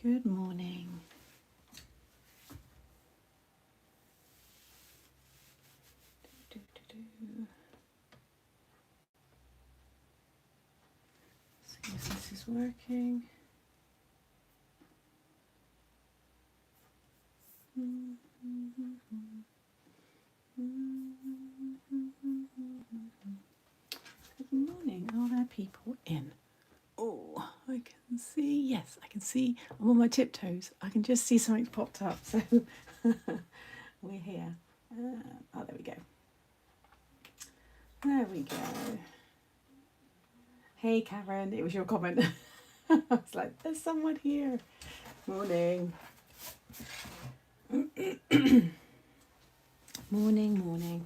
Good morning. See if this is working. Good morning. Are there people in? Oh, I can see. Yes, I can see. I'm on my tiptoes. I can just see something's popped up. So we're here. Oh, there we go. There we go. Hey, Karen. It was your comment. I was like, there's someone here. Morning. Morning.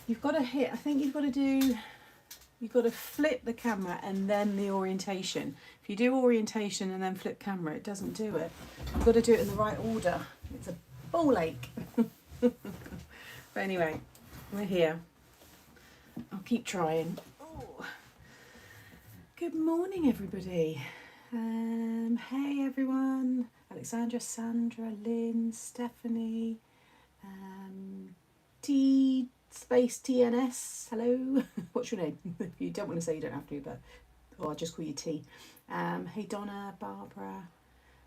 You've got to hit, I think you've got to flip the camera and then the orientation. If you do orientation and then flip camera, it doesn't do it. You've got to do it in the right order. It's a ball ache. But anyway, we're here. I'll keep trying. Oh. Good morning, everybody. Hey, everyone. Alexandra, Sandra, Lynn, Stephanie, TNS, hello. What's your name? If you don't want to say, you don't have to, but I'll just call you T. Hey, Donna, Barbara,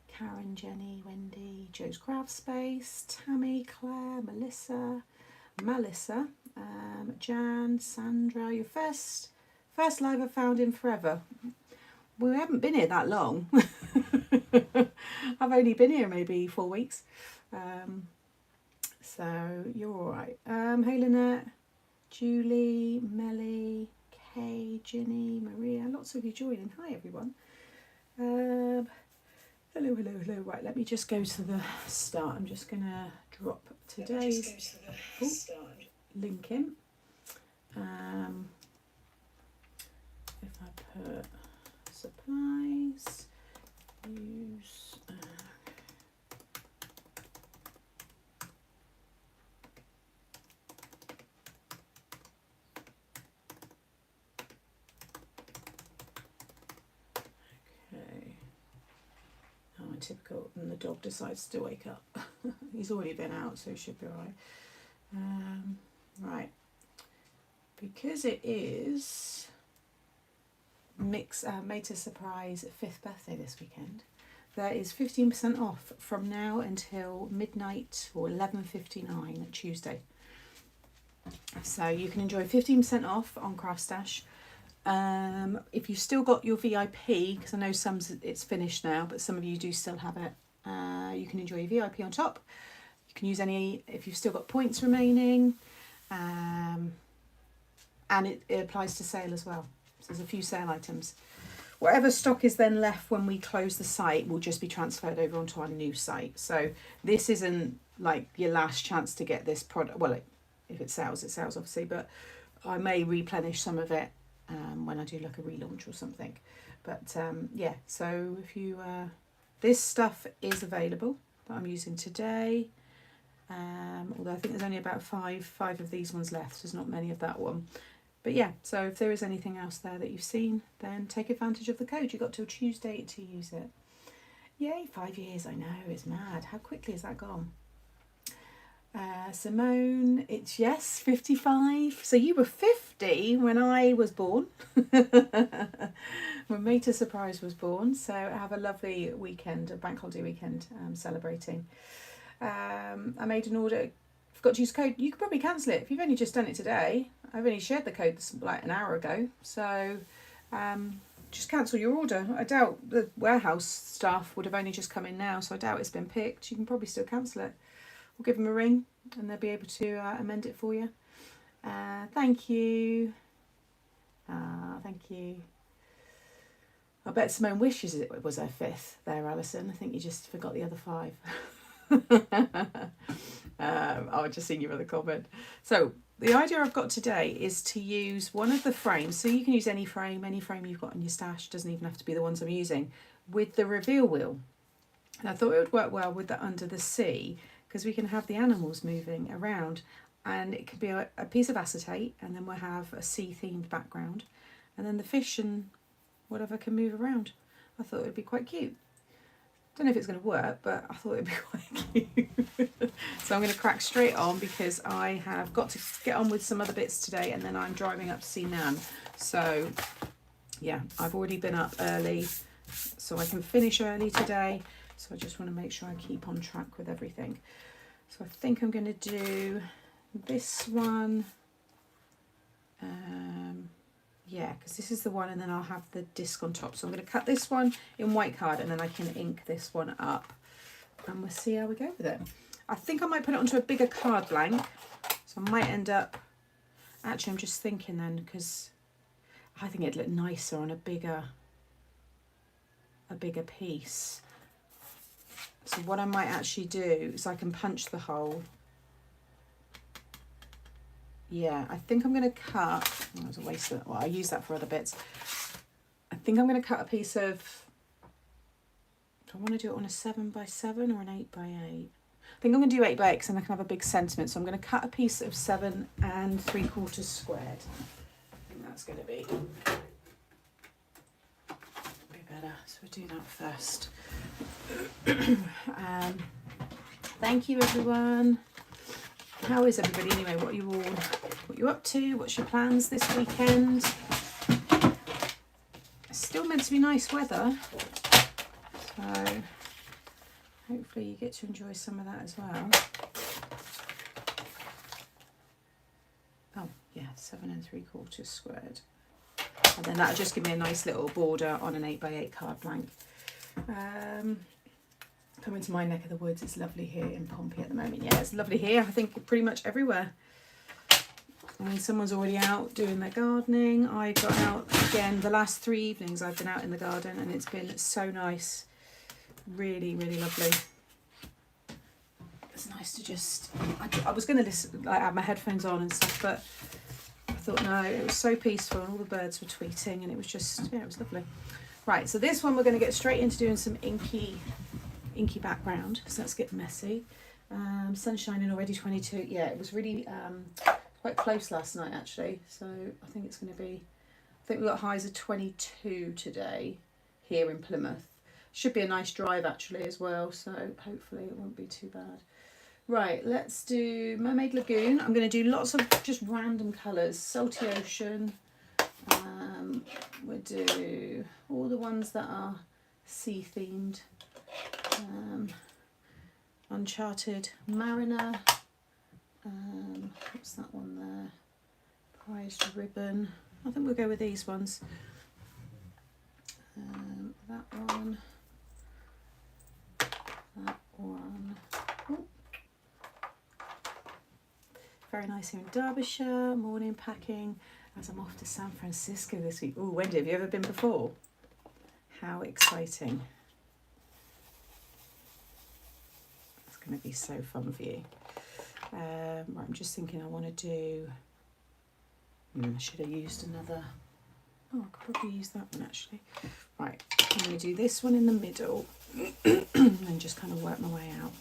Karen, Jenny, Wendy, Joe's Craft Space, Tammy, Claire, Melissa, Jan, Sandra. Your first live I found in forever. We haven't been here that long. I've only been here maybe 4 weeks. So you're all right. Hey, Lynette, Julie, Melly, Kay, Ginny, Maria. Lots of you joining. Hi, everyone. Hello. Right, let me just go to the start. I'm just going to drop today's link in. If I put supplies, use... typical, and the dog decides to wake up. He's already been out, so he should be alright. Right, because it is Made to Surprise 5th birthday this weekend, there is 15% off from now until midnight or 11:59 Tuesday. So you can enjoy 15% off on Craft Stash. If you've still got your VIP, because I know it's finished now, but some of you do still have it, you can enjoy your VIP on top. You can use any if you've still got points remaining, and it applies to sale as well. So there's a few sale items. Whatever stock is then left when we close the site will just be transferred over onto our new site. So this isn't like your last chance to get this product. Well, if it sells obviously, but I may replenish some of it when I do like a relaunch or something. But yeah, so if you this stuff is available that I'm using today, although I think there's only about five of these ones left. There's not many of that one, but yeah, so if there is anything else there that you've seen, then take advantage of the code. You've got till Tuesday to use it. Yay, 5 years. I know, it's mad. How quickly has that gone? Simone, it's 55. So you were 50 when I was born. When Made to Surprise was born. So have a lovely weekend, a bank holiday weekend, celebrating. I made an order. Forgot to use code. You could probably cancel it if you've only just done it today. I've only shared the code like an hour ago. So just cancel your order. I doubt the warehouse staff would have only just come in now, so I doubt it's been picked. You can probably still cancel it. We'll give them a ring and they'll be able to amend it for you. Thank you. Thank you. I bet Simone wishes it was her 5th there, Alison. I think you just forgot the other 5. I'll just sing your other comment. So the idea I've got today is to use one of the frames. So you can use any frame you've got in your stash. Doesn't even have to be the ones I'm using, with the reveal wheel. And I thought it would work well with the under the sea, because we can have the animals moving around, and it could be a piece of acetate, and then we'll have a sea themed background, and then the fish and whatever can move around. I thought it would be quite cute. Don't know if it's going to work, but I thought it'd be quite cute. So I'm going to crack straight on because I have got to get on with some other bits today, and then I'm driving up to see Nan. So yeah, I've already been up early so I can finish early today. So I just want to make sure I keep on track with everything. So I think I'm going to do this one. Yeah, because this is the one, and then I'll have the disc on top. So I'm going to cut this one in white card, and then I can ink this one up, and we'll see how we go with it. I think I might put it onto a bigger card blank, so I might end up, actually I'm just thinking then, because I think it'd look nicer on a bigger piece. So what I might actually do is I can punch the hole. Yeah, I think I'm going to cut, that was a waste of, well, I use that for other bits. I think I'm going to cut a piece of, do I want to do it on a 7x7 or an 8x8? I think I'm going to do 8x8 because then I can have a big sentiment. So I'm going to cut a piece of 7 3/4 squared. I think that's going to be better. So we'll do that first. Thank you, everyone. How is everybody anyway? What are you up to? What's your plans this weekend? It's still meant to be nice weather, so hopefully you get to enjoy some of that as well. Oh yeah, 7 3/4 squared, and then that'll just give me a nice little border on an 8x8 card blank. Coming to my neck of the woods, it's lovely here in Pompey at the moment. Yeah, it's lovely here, I think pretty much everywhere. I mean, someone's already out doing their gardening. I got out again, the last 3 evenings I've been out in the garden, and it's been so nice. Really, really lovely. It's nice to just, I was going to listen, like, have my headphones on and stuff, but I thought no, it was so peaceful and all the birds were tweeting, and it was just, yeah, it was lovely. Right, so this one we're going to get straight into doing some inky background, so let's get messy. Sun shining already, 22. Yeah, it was really quite close last night actually, so I think it's going to be, I think we've got highs of 22 today here in Plymouth. Should be a nice drive actually as well, so hopefully it won't be too bad. Right, let's do Mermaid Lagoon. I'm going to do lots of just random colours. Salty Ocean. We'll do all the ones that are sea themed. Uncharted Mariner, what's that one there, Prized Ribbon, I think we'll go with these ones, that one, ooh. Very nice here in Derbyshire, morning packing, as I'm off to San Francisco this week. Oh, Wendy, have you ever been before? How exciting. Going to be so fun for you. Right, I'm just thinking I want to do, should have used another, I could probably use that one actually. Right, I'm going to do this one in the middle and just kind of work my way out.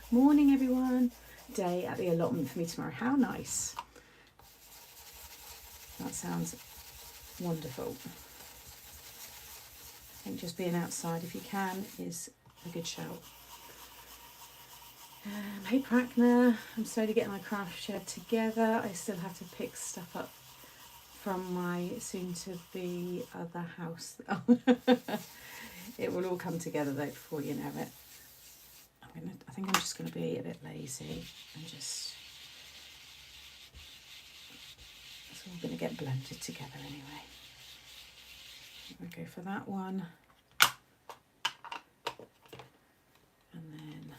Morning everyone, day at the allotment for me tomorrow. How nice. That sounds wonderful. I think just being outside if you can is a good shout. Hey Prackner, I'm slowly getting my craft shed together. I still have to pick stuff up from my soon-to-be other house. It will all come together though before you know it. I think I'm just going to be a bit lazy and just, it's all going to get blended together anyway. We'll go for that one. And then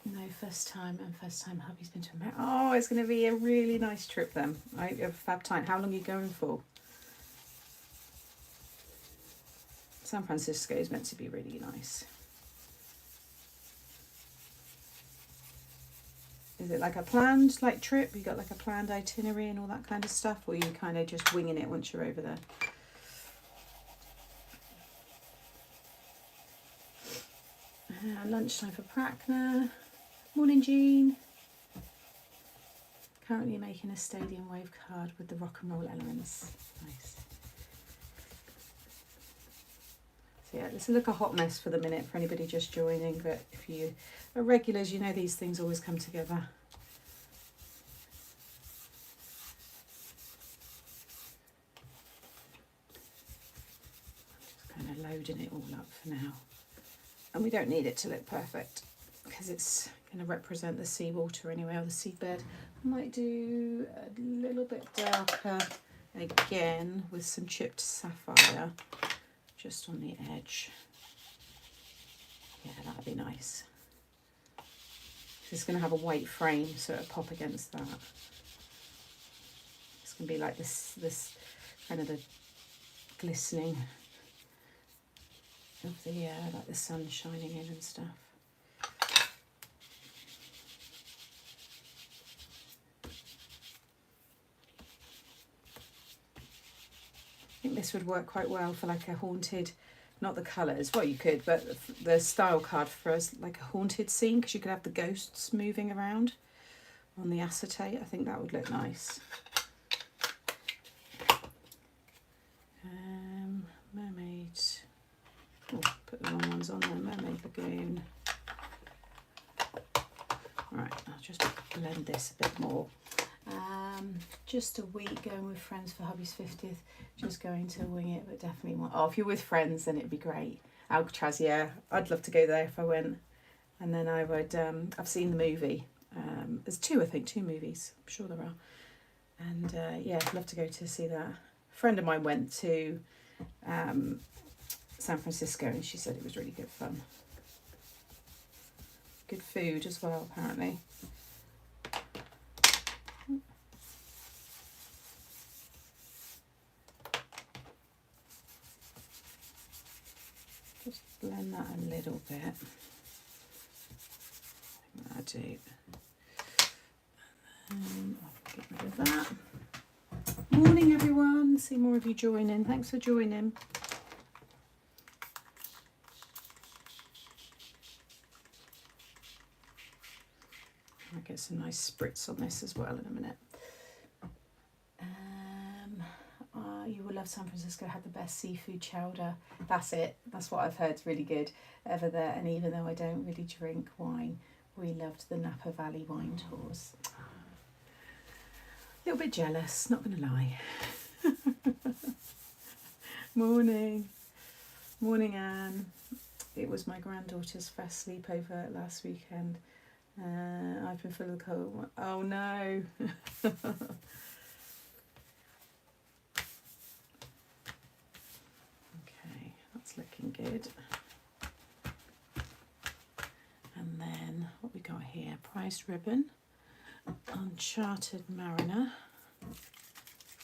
no, first time hubby's been to America. Oh, it's going to be a really nice trip then. I have a fab time. How long are you going for? San Francisco is meant to be really nice. Is it like a planned trip? You got like a planned itinerary and all that kind of stuff, or are you kind of just winging it once you're over there? Lunchtime for Prackner. Morning, Jean. Currently making a stadium wave card with the rock and roll elements. Nice. So yeah, this will look a hot mess for the minute for anybody just joining, but if you are regulars, you know these things always come together. Just kind of loading it all up for now. And we don't need it to look perfect because it's going to represent the seawater anyway, or the seabed. I might do a little bit darker again with some chipped sapphire just on the edge. Yeah, that'd be nice. It's going to have a white frame, so it'll pop against that. It's going to be like this kind of the glistening of the like the sun shining in and stuff. I think this would work quite well for like a haunted, not the colours, well you could, but the style card for us, like a haunted scene, because you could have the ghosts moving around on the acetate. I think that would look nice. Mermaid, oh, put the wrong ones on there, Mermaid Lagoon. Right, I'll just blend this a bit more. Just a week going with friends for hubby's 50th, just going to wing it, but definitely want, oh, if you're with friends then it'd be great. Alcatraz, yeah, I'd love to go there if I went. And then I would, I've seen the movie, there's two movies, I'm sure there are. And yeah, I'd love to go to see that. A friend of mine went to San Francisco and she said it was really good fun. Good food as well, apparently. Just blend that a little bit. I think that'll do. And I'll get rid of that. Morning everyone, see more of you joining. Thanks for joining. I'll get some nice spritz on this as well in a minute. You will love San Francisco, had the best seafood chowder. That's it. That's what I've heard is really good over there. And even though I don't really drink wine, we loved the Napa Valley wine tours. A little bit jealous, not going to lie. Morning. Morning, Anne. It was my granddaughter's first sleepover last weekend. I've been full of the cold. Oh no. Looking good. And then what we got here, priced ribbon, Uncharted Mariner.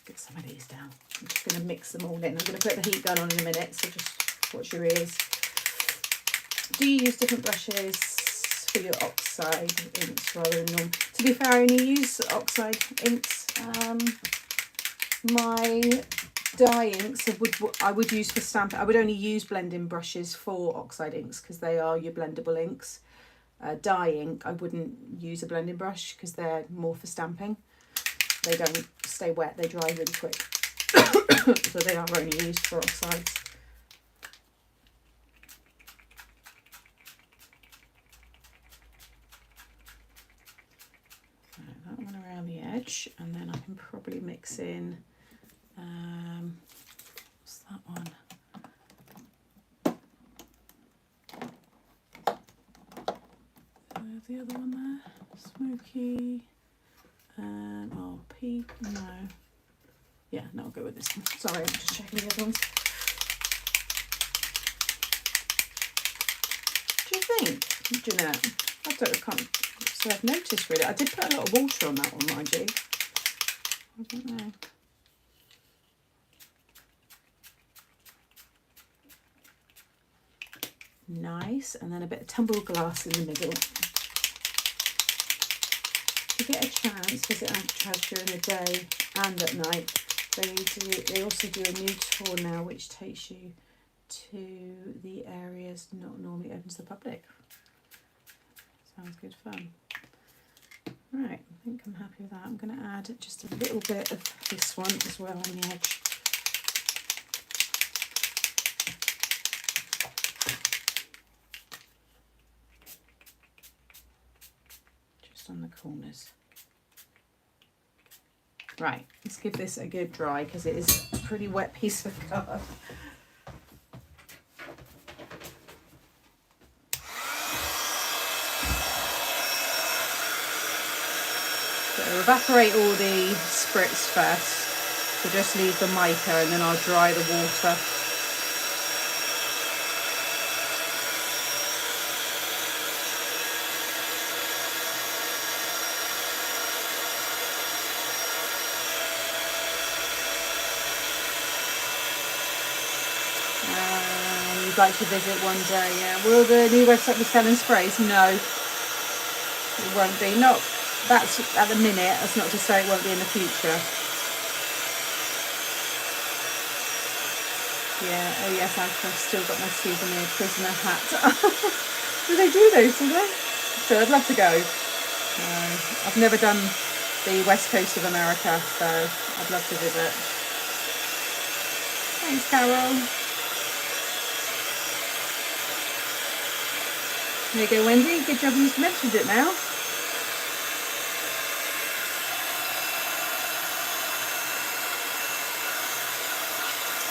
Get some of these down. I'm just going to mix them all in. I'm going to put the heat gun on in a minute, so just watch your ears. Do you use different brushes for your oxide inks rather than normal? To be fair, I only use oxide inks. My dye inks I would use for stamping. I would only use blending brushes for oxide inks because they are your blendable inks. Dye ink, I wouldn't use a blending brush because they're more for stamping. They don't stay wet, they dry really quick. So they are only used for oxides. So that one around the edge, and then I can probably mix in what's that one? The other one there, smoky, oh, pea, no. Yeah, no, I'll go with this one. Sorry, I'm just checking the other ones. Do you think, Jeanette? I can't say I've noticed really. I did put a lot of water on that one, mind you. I don't know. Nice, and then a bit of tumbled glass in the middle. If you get a chance, visit Alcatraz during the day and at night. They also do a new tour now which takes you to the areas not normally open to the public. Sounds good fun. Right, I think I'm happy with that. I'm going to add just a little bit of this one as well on the edge. Just on the corners. Right, let's give this a good dry because it is a pretty wet piece of card. So evaporate all the spritz first. So just leave the mica and then I'll dry the water. You'd like to visit one day, yeah. Will the new website be selling sprays? No, it won't be. Not, that's at the minute. That's not to say it won't be in the future. Yeah, oh yes, I've still got my souvenir prisoner hat. Do they do those, do they? So I'd love to go. I've never done the west coast of America, so I'd love to visit. Thanks, Carol. There you go, Wendy. Good job you've mentioned it now.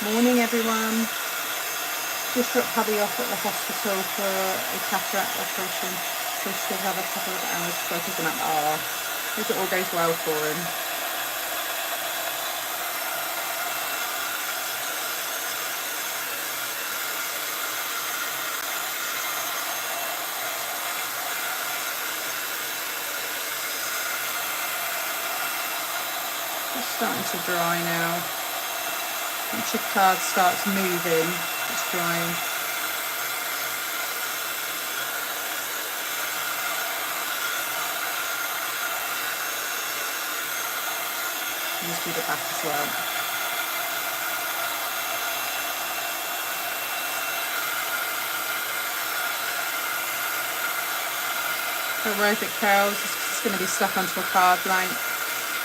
Morning, everyone. Just dropped hubby off at the hospital for a cataract operation, so should have a couple of hours before I pick him up. Hope it all goes well for him. It's starting to dry now. Once your card starts moving, it's drying. Just do the back as well. Don't worry if it curls, it's going to be stuck onto a card blank.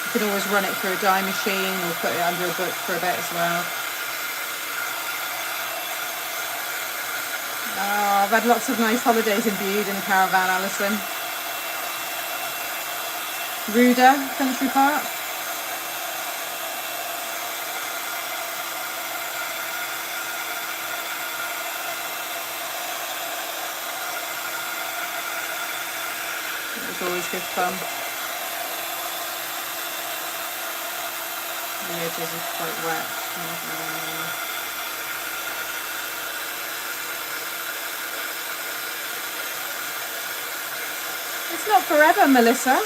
You can always run it through a dye machine or put it under a book for a bit as well. Oh, I've had lots of nice holidays in Bude in the caravan, Alison. Ruda Country Park. It was always good fun. The edges are quite wet. It's not forever, Melissa.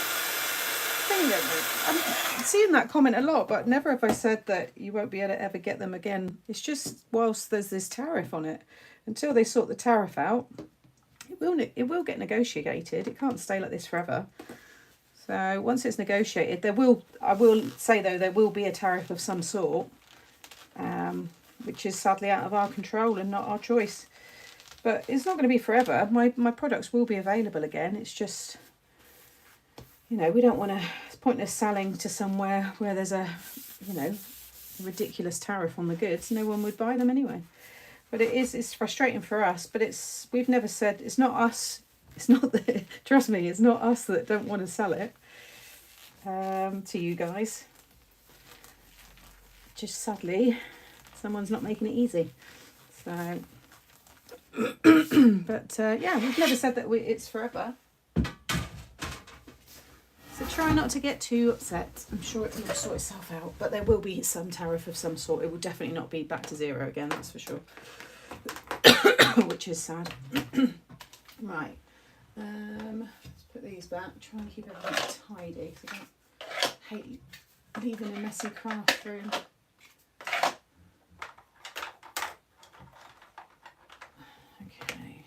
I'm seeing that comment a lot, but never have I said that you won't be able to ever get them again. It's just whilst there's this tariff on it, until they sort the tariff out, it will get negotiated. It can't stay like this forever. So once it's negotiated, I will say though, there will be a tariff of some sort, which is sadly out of our control and not our choice. But it's not going to be forever. My products will be available again. It's just, we don't want to, it's pointless selling to somewhere where there's a, ridiculous tariff on the goods. No one would buy them anyway. But it's frustrating for us, but we've never said, it's not us. It's not that, trust me, it's not us that don't want to sell it to you guys. Just sadly, someone's not making it easy. So, but yeah, we've never said that it's forever. So try not to get too upset. I'm sure it will sort itself out, but there will be some tariff of some sort. It will definitely not be back to zero again, that's for sure. Which is sad. Right. Let's put these back. Try and keep everything tidy because I hate leaving a messy craft room. Okay.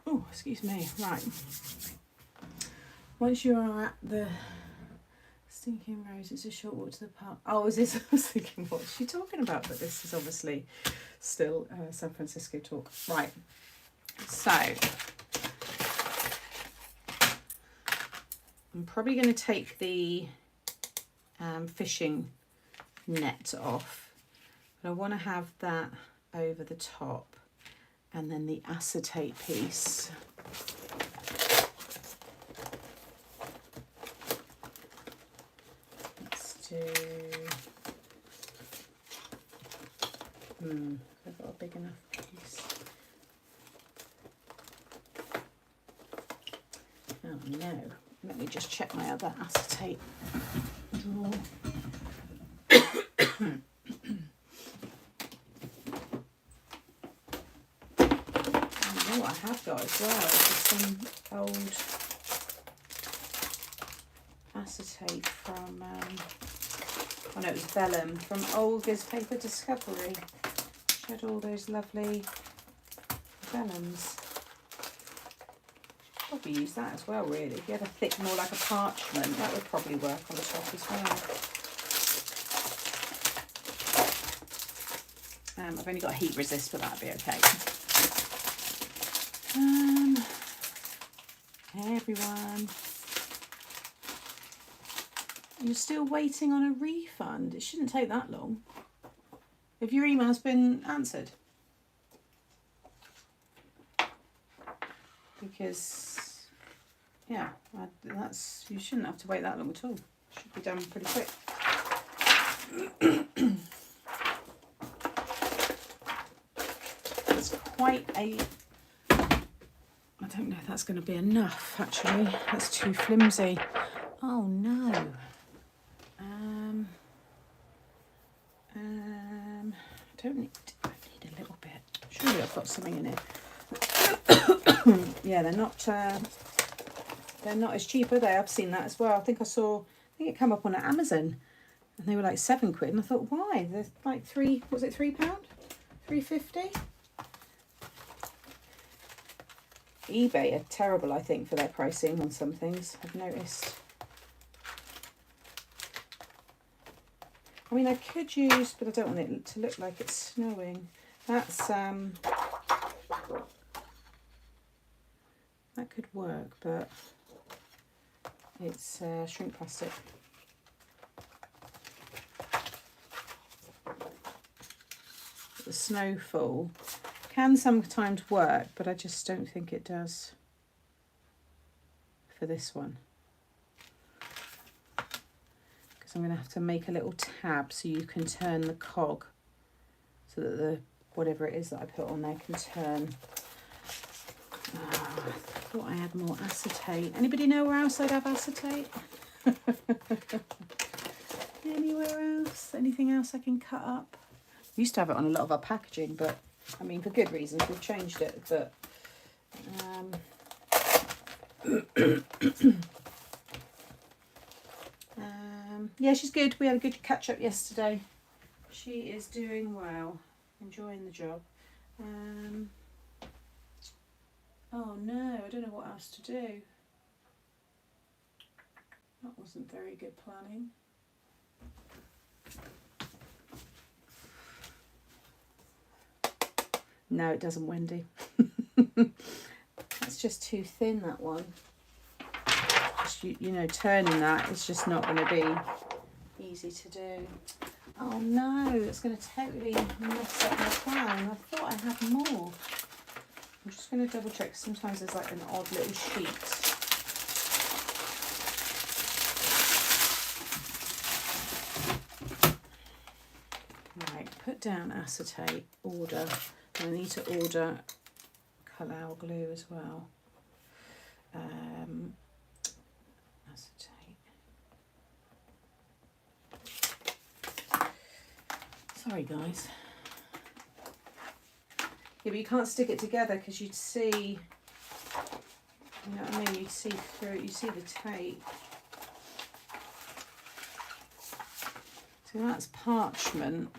Oh, excuse me. Right. Once you are at the Stinking Rose, it's a short walk to the park. Oh, is this? I was thinking, what's she talking about? But this is obviously still San Francisco talk. Right. So I'm probably going to take the fishing net off, but I want to have that over the top, and then the acetate piece. I've got a big enough piece. Oh no, let me just check my other acetate drawer. What I have got as well is some old acetate from oh no, it was vellum from Olga's Paper Discovery. She had all those lovely vellums. Probably use that as well, really. If you had a thick, more like a parchment, that would probably work on the top as well. I've only got a heat resist, but that'd be okay. Hey everyone. You're still waiting on a refund? It shouldn't take that long. Have your email's been answered? Because, yeah, that's, you shouldn't have to wait that long at all. Should be done pretty quick. It's quite a... I don't know if that's going to be enough, actually. That's too flimsy. Oh, no. I need a little bit. Surely I've got something in it. Yeah, they're not as cheap, are they? I've seen that as well. I think it came up on Amazon, and they were like £7, and I thought, why? They're like £3. Was it £3? £3.50. eBay are terrible, I think, for their pricing on some things. I've noticed. I mean, I could use, but I don't want it to look like it's snowing. That's that could work, but it's shrink plastic. The snowfall can sometimes work, but I just don't think it does for this one. I'm going to have to make a little tab so you can turn the cog so that the whatever it is that I put on there can turn. I thought I had more acetate. Anybody know where else I'd have acetate? Anywhere else? Anything else I can cut up? We used to have it on a lot of our packaging, but I mean, for good reasons, we've changed it. But yeah, she's good. We had a good catch up yesterday. She is doing well, enjoying the job. Oh no, I don't know what else to do. That wasn't very good planning. No, it doesn't, Wendy. That's just too thin, that one. Just, you know, turning that is just not going to be easy to do. Oh no, it's going to totally mess up my plan. I thought I had more. I'm just going to double check. Sometimes there's like an odd little sheet. Right, put down acetate, order. And I need to order Collal glue as well. Acetate. Sorry guys. Yeah, but you can't stick it together because you'd see, you know what I mean, you'd see through, you see the tape. So that's parchment,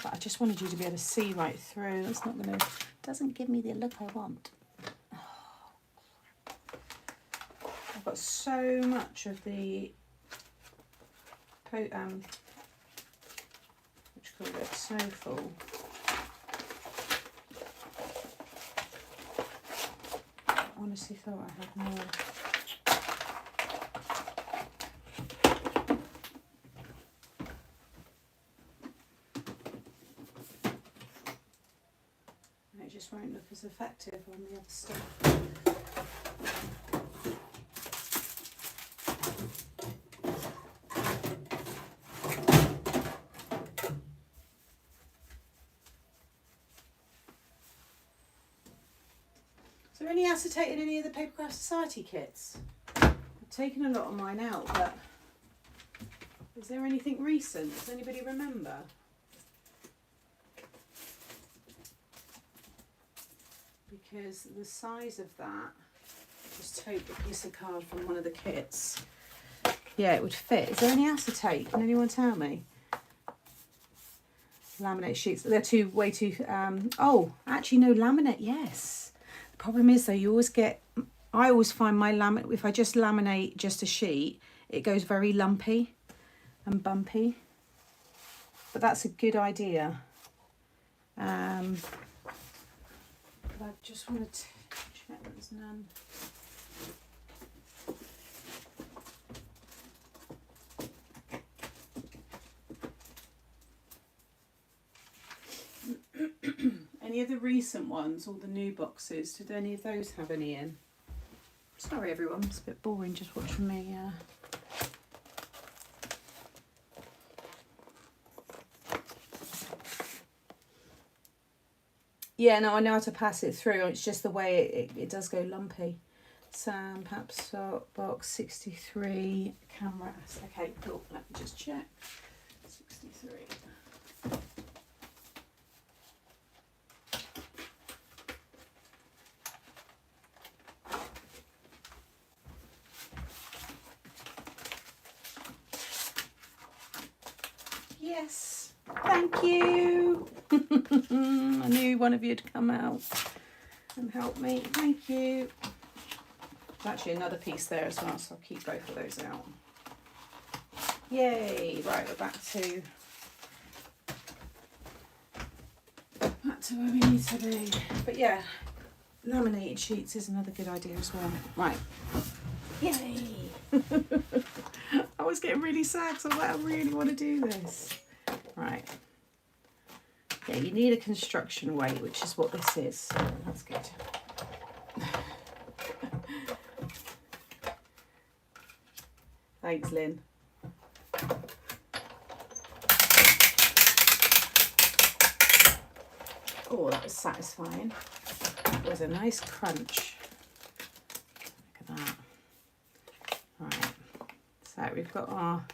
but I just wanted you to be able to see right through. That's not going to, doesn't give me the look I want. Oh, got so much of the so full. I honestly thought I had more. And it just won't look as effective on the other stuff. Is there any acetate in any of the Papercraft Society kits? I've taken a lot of mine out, but is there anything recent? Does anybody remember? Because the size of that, just take a piece of card from one of the kits. Yeah, it would fit. Is there any acetate? Can anyone tell me? Laminate sheets. They're way too. Oh, actually, no, laminate. Yes. The problem is though, you always get. I always find my laminate. If I just laminate just a sheet, it goes very lumpy and bumpy. But that's a good idea. But I just want to check that there's none. Any of the recent ones, all the new boxes, did any of those have any in? Sorry everyone, it's a bit boring just watching me. Yeah, no, I know how to pass it through. It's just the way it does go lumpy. Sam, perhaps box 63, camera. Okay, cool. Let me just check. 63. Yes, thank you. I knew one of you'd come out and help me. Thank you. There's actually another piece there as well, so I'll keep both of those out. Yay! Right, we're back to where we need to be. But yeah, laminated sheets is another good idea as well. Right. Yay! I was getting really sad because I was like, I really want to do this. Right. Yeah, you need a construction weight, which is what this is. So that's good. Thanks, Lynn. Oh, that was satisfying. It was a nice crunch. Look at that. Right. So we've got our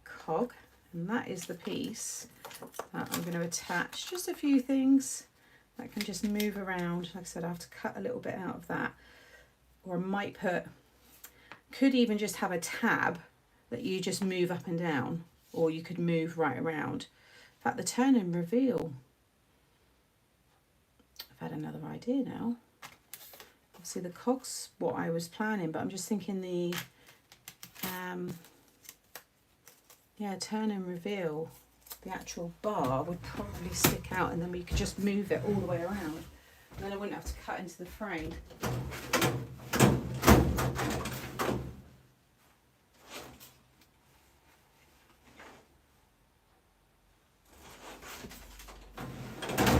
cog, and that is the piece that I'm going to attach. Just a few things that can just move around. Like I said, I have to cut a little bit out of that, or I might could even just have a tab that you just move up and down, or you could move right around. In fact, the turn and reveal, I've had another idea now. Obviously the cog's what I was planning, but I'm just thinking the yeah, turn and reveal, the actual bar would probably stick out, and then we could just move it all the way around, and then I wouldn't have to cut into the frame. So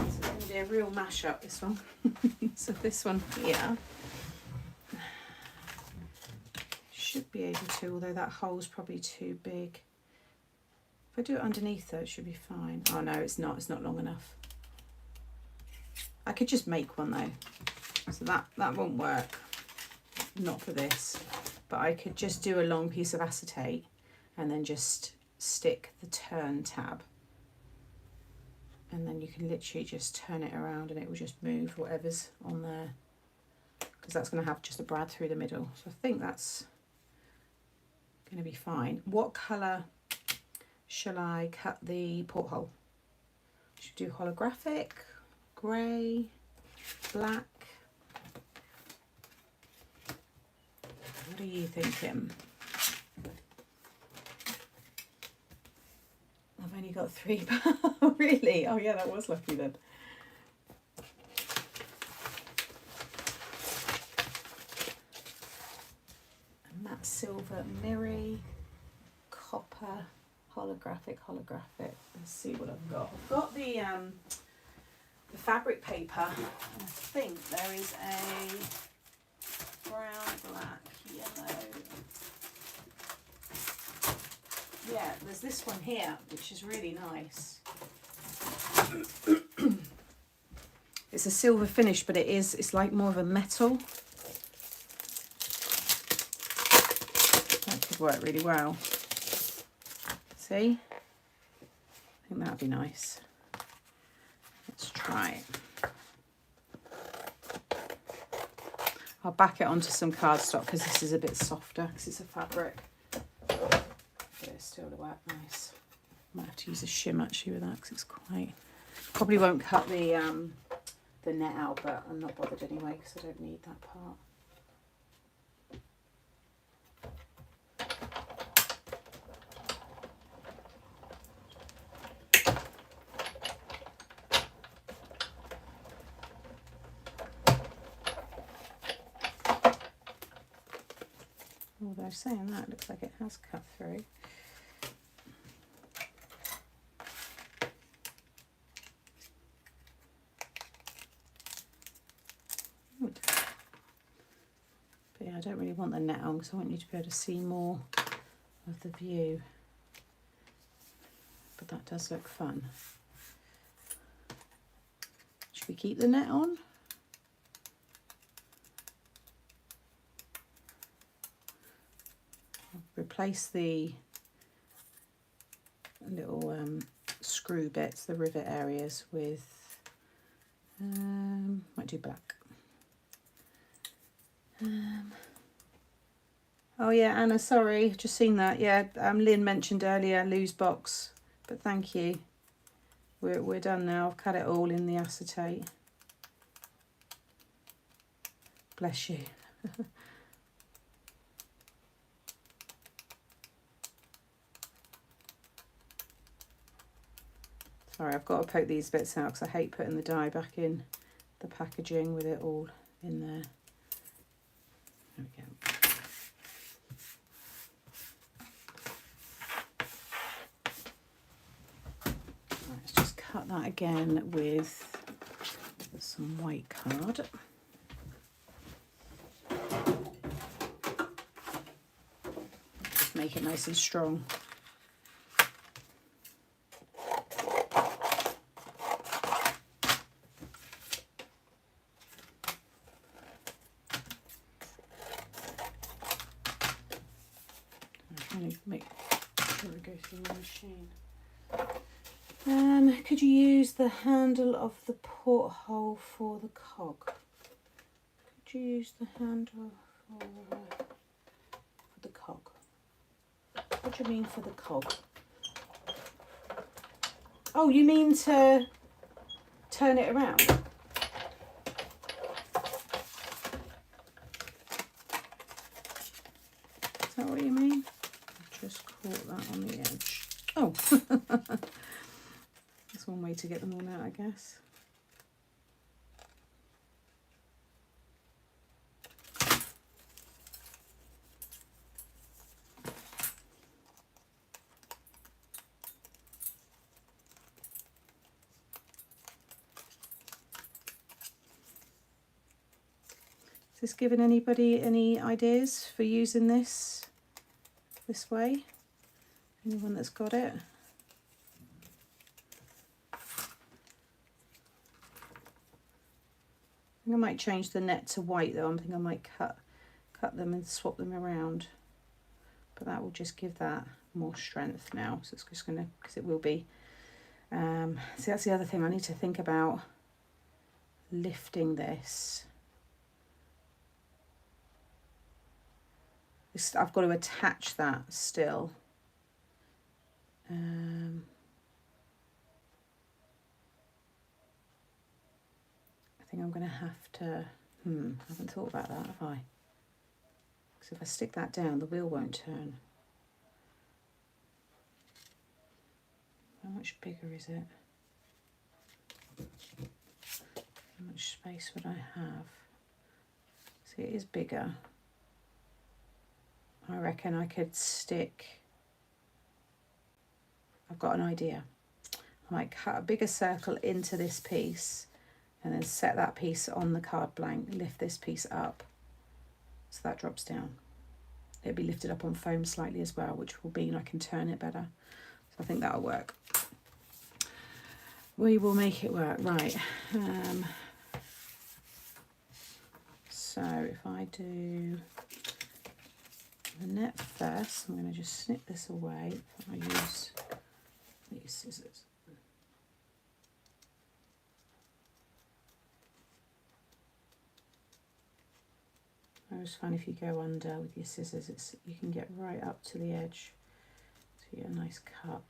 it's going to be a real mash-up, this one. So this one here should be able to, although that hole's probably too big. If I do it underneath though, it should be fine. Oh no, it's not long enough. I could just make one though, so that won't work, not for this, but I could just do a long piece of acetate and then just stick the turn tab, and then you can literally just turn it around and it will just move whatever's on there, because that's going to have just a brad through the middle. So I think that's going to be fine. What colour shall I cut the porthole? Should we do holographic, grey, black? What are you thinking? I've only got 3. Really? Oh yeah, that was lucky then. A matte silver mirror, copper, holographic. Let's see what I've got. I've got the fabric paper, and I think there is a brown, black, yellow. Yeah, there's this one here, which is really nice. It's a silver finish, but it's like more of a metal. That could work really well. See? I think that'd be nice. Let's try it. I'll back it onto some cardstock because this is a bit softer because it's a fabric. But it's still to work nice. Might have to use a shim actually with that because it's quite... Probably won't cut the net out, but I'm not bothered anyway because I don't need that part. Although saying that, it looks like it has cut through. Good. But yeah, I don't really want the net on because I want you to be able to see more of the view. But that does look fun. Should we keep the net on? Replace the little screw bits, the rivet areas, with might do black. Oh yeah, Anna, sorry, just seen that. Yeah, Lynn mentioned earlier loose box, but thank you. We're done now. I've cut it all in the acetate. Bless you. Sorry, I've got to poke these bits out because I hate putting the die back in the packaging with it all in there. There we go. Right, let's just cut that again with some white card. Just make it nice and strong. Make sure it goes through the machine. Could you use the handle of the porthole for the cog? Could you use the handle for the cog? What do you mean for the cog? Oh, you mean to turn it around? Is that what you mean? Just caught that on the edge. Oh, that's one way to get them all out, I guess. Is this giving anybody any ideas for using this way? Anyone that's got it? I think I might change the net to white though. I think I might cut them and swap them around. But that will just give that more strength now. So it's just gonna, because it will be. See, that's the other thing. I need to think about lifting this. I've got to attach that still. I think I'm going to have to, I haven't thought about that, have I? Because if I stick that down, the wheel won't turn. How much bigger is it? How much space would I have? See, it is bigger. I reckon I could stick, I've got an idea. I might cut a bigger circle into this piece and then set that piece on the card blank, lift this piece up so that drops down. It'll be lifted up on foam slightly as well, which will mean I can turn it better. So I think that'll work. We will make it work, right. So if I do the net first, I'm going to just snip this away. I use these scissors. I always find if you go under with your scissors, you can get right up to the edge, so you get a nice cut.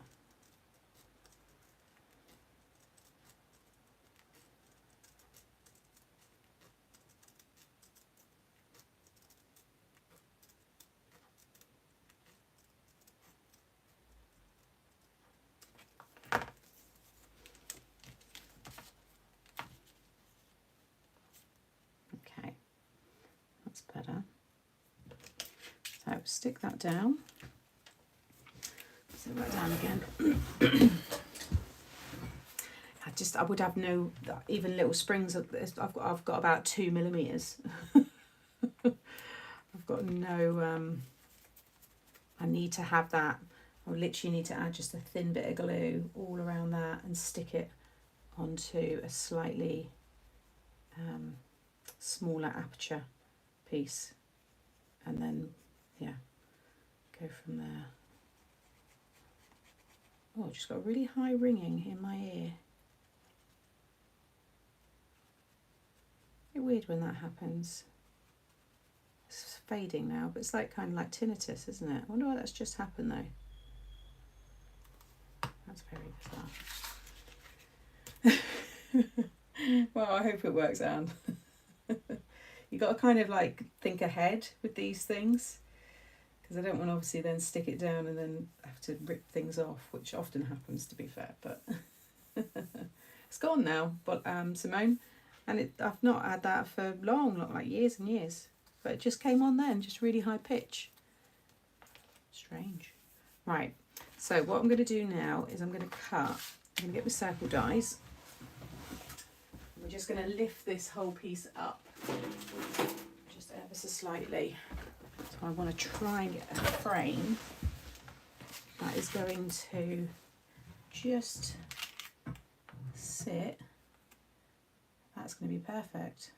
Okay, that's better. So stick that down. Stick that down again. I would have no, even little springs. I've got about 2 millimeters. I've got no. I need to have that. I literally need to add just a thin bit of glue all around that and stick it onto a slightly smaller aperture piece, and then yeah, go from there. Oh, I just got a really high ringing in my ear. It's weird when that happens. It's fading now, but it's like kind of like tinnitus, isn't it? I wonder why that's just happened though. That's very bizarre. Well, I hope it works out. You got to kind of like think ahead with these things, because I don't want to obviously then stick it down and then have to rip things off, which often happens, to be fair. But it's gone now. But Simone, and I've not had that for long, like years and years. But it just came on then, just really high pitch. Strange. Right. So what I'm going to do now is I'm going to cut. I'm going to get my circle dies. We're just going to lift this whole piece up just ever so slightly. So I want to try and get a frame that is going to just sit. That's going to be perfect.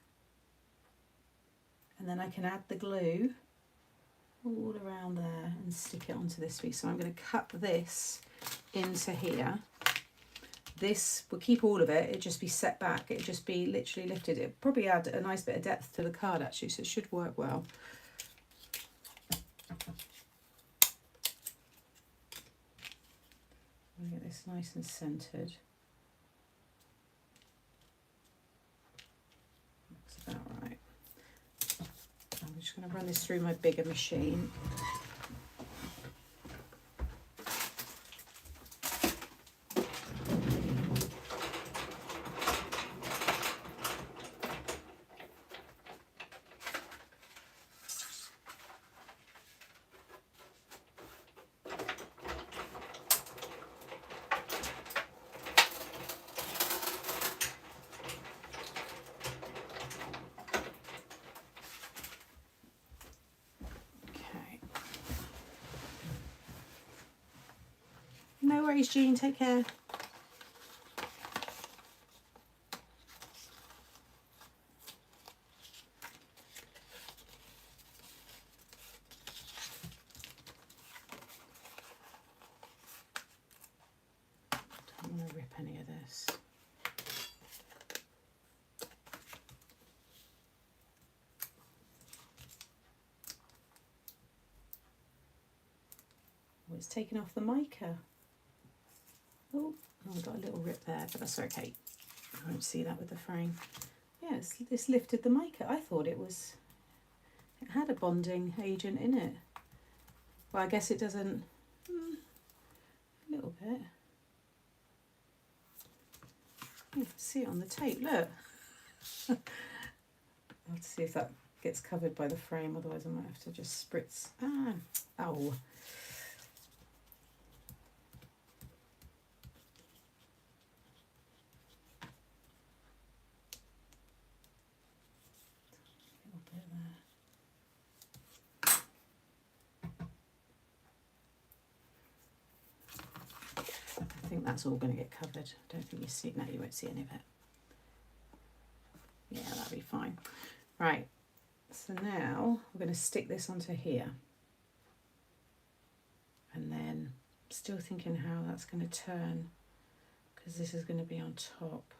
And then I can add the glue all around there and stick it onto this piece. So I'm going to cut this into here. This will keep all of it, it'll just be set back, it'll just be literally lifted. It'll probably add a nice bit of depth to the card actually, so it should work well. I'm going to get this nice and centred. Looks about right. I'm just going to run this through my bigger machine. No worries, Jean, take care. Don't want to rip any of this. Oh, it's taken off the mica. Oh, I got a little rip there, but that's okay. I won't see that with the frame. Yeah, it's lifted the mica. I thought it was It had a bonding agent in it. Well, I guess it doesn't. A little bit. You can see it on the tape, look. I'll have to see if that gets covered by the frame, otherwise I might have to just spritz. Oh. I think that's all going to get covered. I don't think you see, no, you won't see any of it. Yeah, that'll be fine. Right, so now we're going to stick this onto here. And then still thinking how that's going to turn, because this is going to be on top.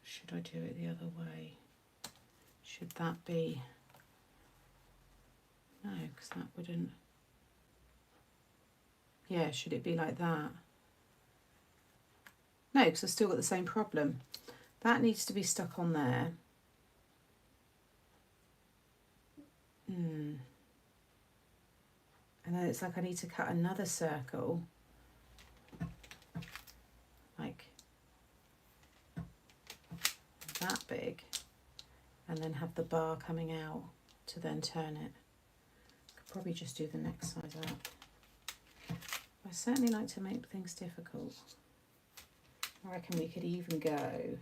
Should I do it the other way? Should that be, no, because that wouldn't, yeah, should it be like that? No, because I've still got the same problem. That needs to be stuck on there. And then it's like I need to cut another circle, like that big, and then have the bar coming out to then turn it. Could probably just do the next side up. I certainly like to make things difficult. I reckon we could even go, I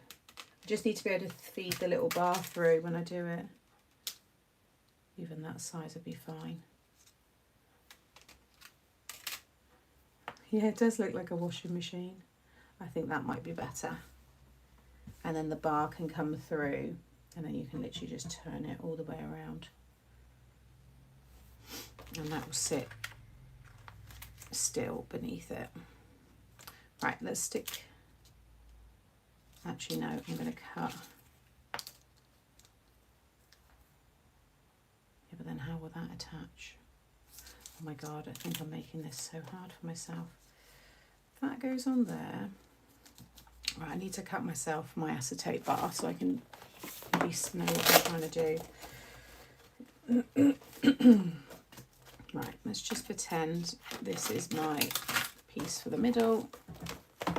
just need to be able to feed the little bar through when I do it. Even that size would be fine. Yeah, it does look like a washing machine. I think that might be better. And then the bar can come through, and then you can literally just turn it all the way around. And that will sit still beneath it. Right, let's stick, actually no, I'm going to cut. Yeah, but then how will that attach? Oh my God, I think I'm making this so hard for myself. That goes on there. Right, I need to cut myself my acetate bar so I can at least know what I'm trying to do. Right, let's just pretend this is my piece for the middle. So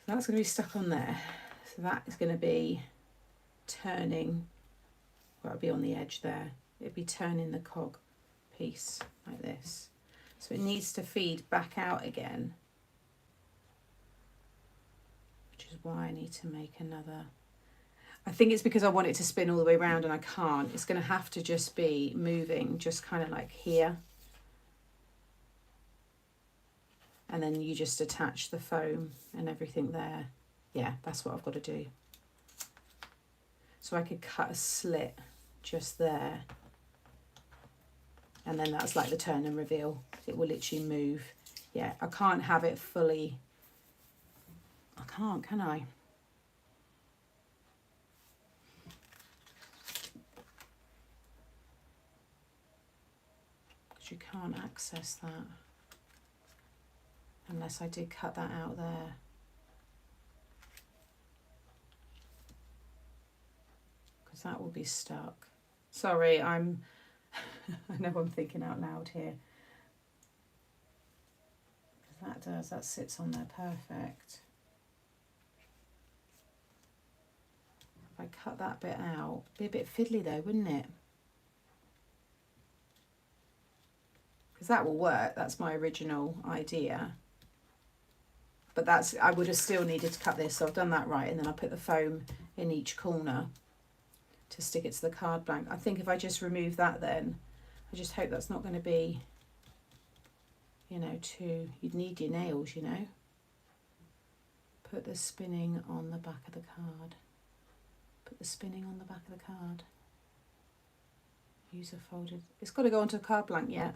that's going to be stuck on there. So that is going to be turning, well, it'll be on the edge there. It'll be turning the cog piece like this. So it needs to feed back out again, which is why I need to make another. I think it's because I want it to spin all the way around and I can't. It's going to have to just be moving, just kind of like here. And then you just attach the foam and everything there. Yeah, that's what I've got to do. So I could cut a slit just there. And then that's like the turn and reveal. It will literally move. Yeah, I can't have it fully. I can't, can I? Because you can't access that. Unless I did cut that out there. Because that will be stuck. Sorry, I know I'm thinking out loud here. Because that sits on there perfect. If I cut that bit out, it'd be a bit fiddly though, wouldn't it? Because that will work, that's my original idea. But that's, I would have still needed to cut this, so I've done that right, and then I put the foam in each corner to stick it to the card blank. I think if I just remove that then, I just hope that's not going to be, you know, too, you'd need your nails, you know. Put the spinning on the back of the card. Put the spinning on the back of the card. User folded. It's got to go onto a card blank yet.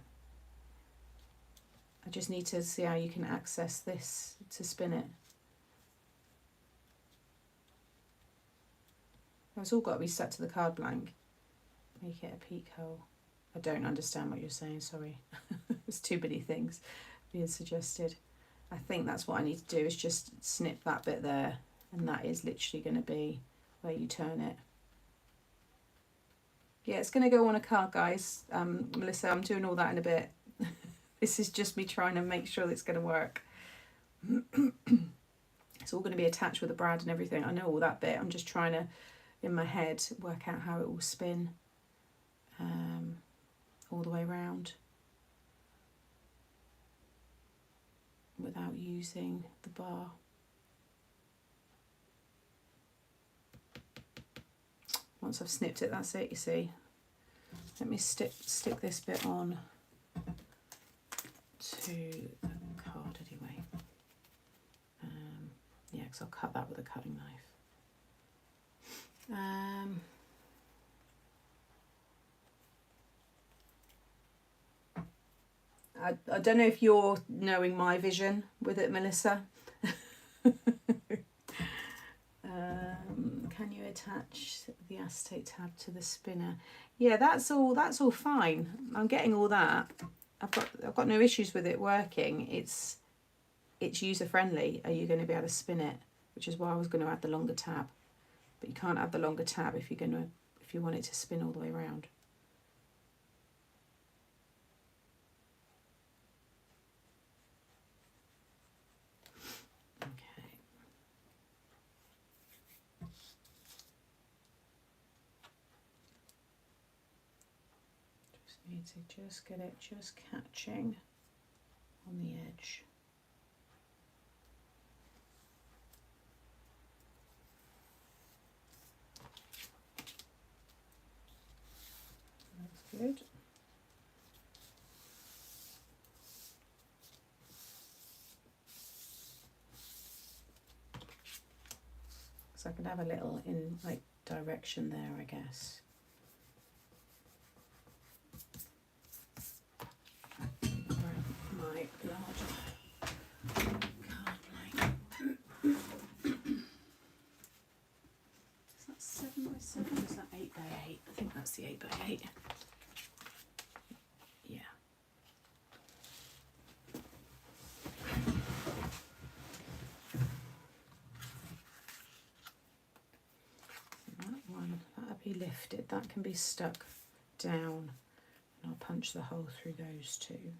I just need to see how you can access this to spin it. It's all got to be set to the card blank. Make it a peak hole. I don't understand what you're saying, sorry. There's too many things being suggested. I think that's what I need to do, is just snip that bit there and that is literally going to be where you turn it. Yeah, it's going to go on a card, guys. Melissa, I'm doing all that in a bit. This is just me trying to make sure that it's going to work. It's all going to be attached with a brad and everything. I know all that bit. I'm just trying to, in my head, work out how it will spin all the way around without using the bar. Once I've snipped it, that's it, you see. Let me stick this bit on to the card anyway. Yeah, because I'll cut that with a cutting knife. I don't know if you're knowing my vision with it, Melissa. Can you attach the acetate tab to the spinner? Yeah, that's all fine. I'm getting all that. I've got no issues with it working. It's user friendly. Are you going to be able to spin it? Which is why I was going to add the longer tab, but you can't add the longer tab if you want it to spin all the way around. Need to just get it just catching on the edge. That's good. So I could have a little in like direction there, I guess. The 8x8. Yeah. That one, that'll be lifted. That can be stuck down. And I'll punch the hole through those two.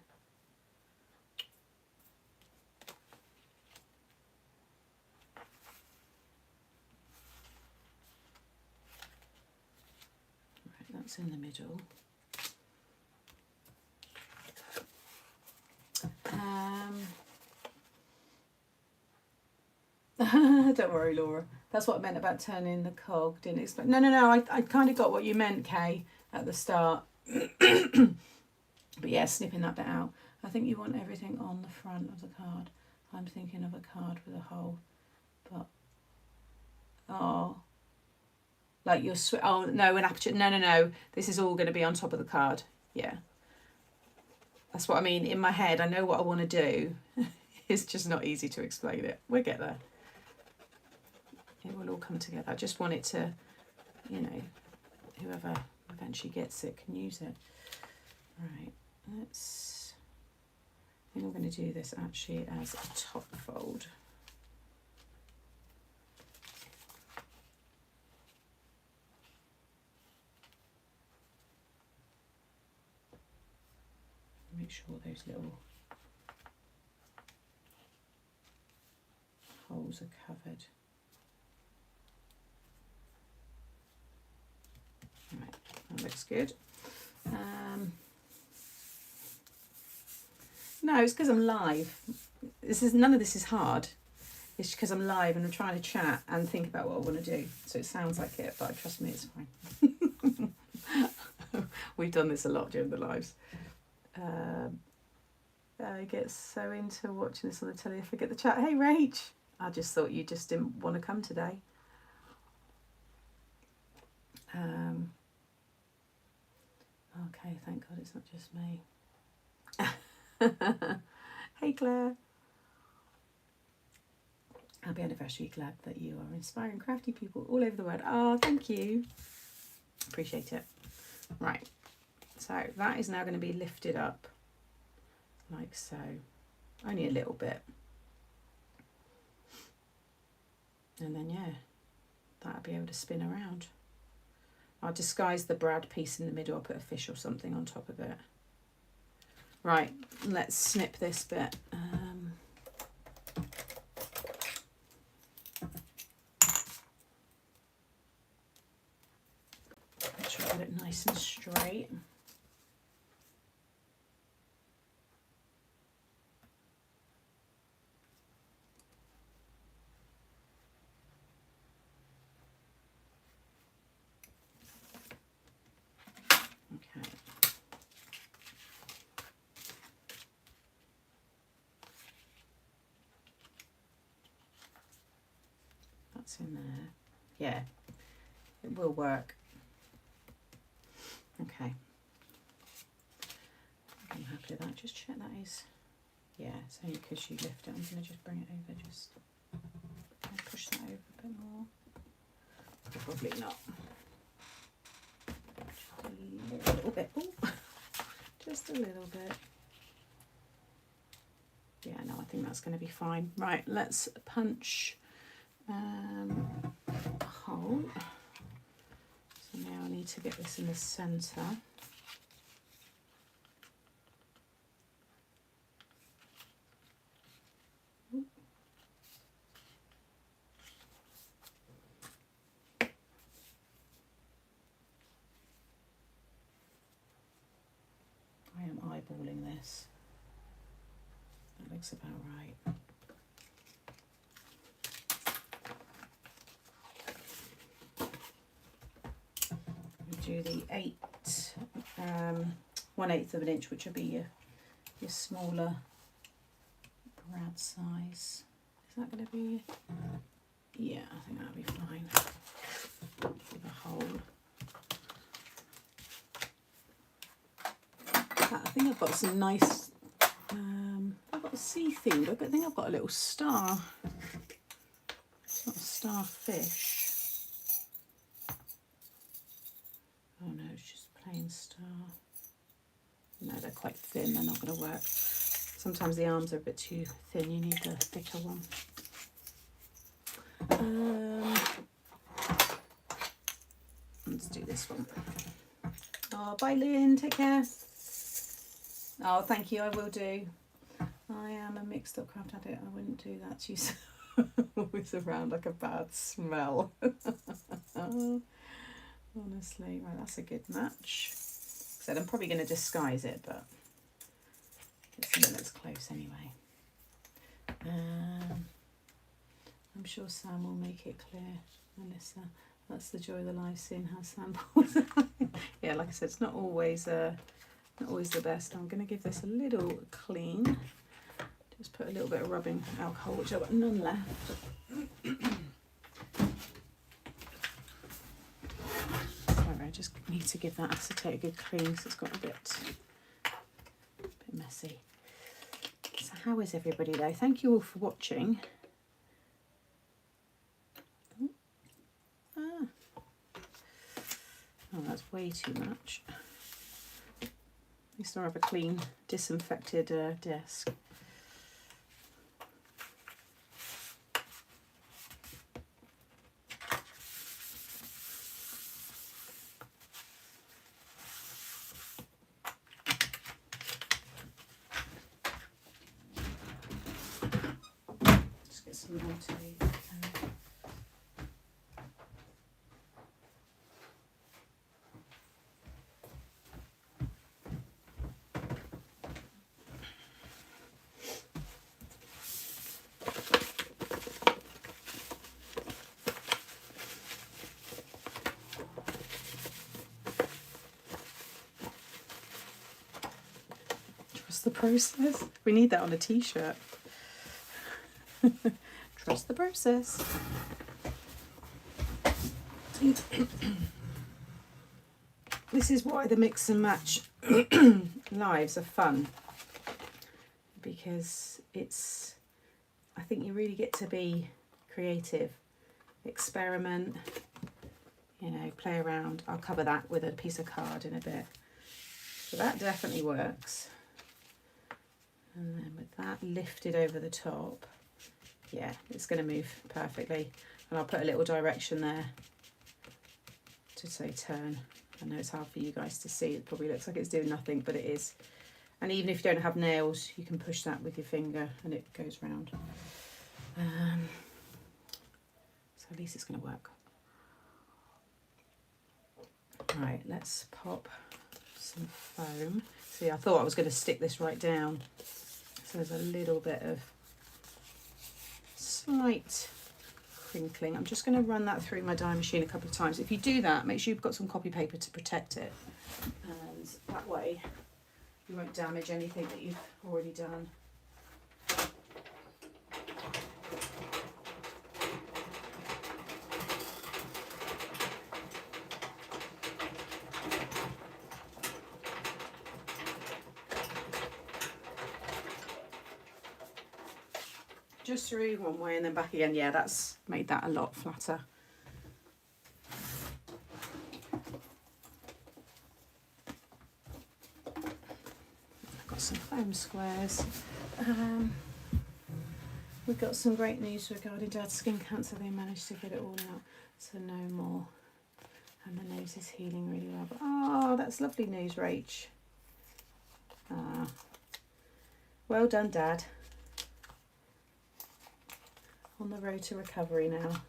That's in the middle. Don't worry, Laura. That's what I meant about turning the cog. Didn't expect. No. I kind of got what you meant, Kay, at the start. But yeah, snipping that bit out. I think you want everything on the front of the card. I'm thinking of a card with a hole, but like your an aperture. No. This is all going to be on top of the card. Yeah, that's what I mean. In my head, I know what I want to do. It's just not easy to explain it. We'll get there. It will all come together. I just want it to, whoever eventually gets it can use it. Right, I think I'm going to do this actually as a top fold. Make sure those little holes are covered. Right, that looks good. No, it's because I'm live. None of this is hard. It's because I'm live and I'm trying to chat and think about what I want to do. So it sounds like it, but trust me, it's fine. We've done this a lot during the lives. I get so into watching this on the telly, I forget the chat. Hey, Rach. I just thought you just didn't want to come today. Okay, thank God it's not just me. Hey, Claire. Happy anniversary. Glad that you are inspiring crafty people all over the world. Oh, thank you. Appreciate it. Right. So that is now going to be lifted up like so. Only a little bit. And then, yeah, that'll be able to spin around. I'll disguise the brad piece in the middle. I'll put a fish or something on top of it. Right, let's snip this bit. Make sure I get it nice and straight. Okay. That's in there. Yeah, it will work. Okay. I'm happy with that. Just check that is. Yeah, it's only because you lift it. I'm going to just bring it over. Just push that over a bit more. Probably not. Just a little bit. Ooh. Just a little bit. Yeah, no, I think that's going to be fine. Right, let's punch a hole. So now I need to get this in the centre. I am eyeballing this. That looks about right. Do the 1/8 of an inch, which will be your smaller brad size. Is that going to be? Yeah, I think that'll be fine. Give a hole. I think I've got some nice. I've got a sea theme. I think I've got a little star. It's not a starfish. Oh no, it's just plain star. No, they're quite thin, they're not going to work. Sometimes the arms are a bit too thin, you need a thicker one. Let's do this one. Oh, bye Lynn, take care. Oh, thank you, I will do. I am a mixed up craft addict, I wouldn't do that to you. Always around like a bad smell. Honestly, right, that's a good match. So I'm probably going to disguise it, but it's something that's close anyway. I'm sure Sam will make it clear, Melissa. That's the joy of the live, seeing how Sam pulls it. Yeah, like I said, it's not always the best. I'm going to give this a little clean. Just put a little bit of rubbing alcohol, which I've got none left. I just need to give that acetate a good clean, so it's got a bit messy. So how is everybody though? Thank you all for watching. Oh, that's way too much. At least I have a clean, disinfected desk. Trust the process. We need that on a t-shirt. Trust the process. This is why the mix and match lives are fun, because I think you really get to be creative, experiment, you know, play around. I'll cover that with a piece of card in a bit. So that definitely works. And then with that lifted over the top, yeah, it's going to move perfectly. And I'll put a little direction there to say turn. I know it's hard for you guys to see. It probably looks like it's doing nothing, but it is. And even if you don't have nails, you can push that with your finger and it goes round. So at least it's going to work. Right, let's pop some foam. See, I thought I was going to stick this right down. So there's a little bit of slight crinkling. I'm just going to run that through my die machine a couple of times. If you do that, make sure you've got some copy paper to protect it. And that way you won't damage anything that you've already done. Just through one way and then back again. Yeah, that's made that a lot flatter. I've got some foam squares. We've got some great news regarding Dad's skin cancer. They managed to get it all out, so no more. And the nose is healing really well. But, oh, that's lovely news, Rach. Well done, Dad. On the road to recovery now.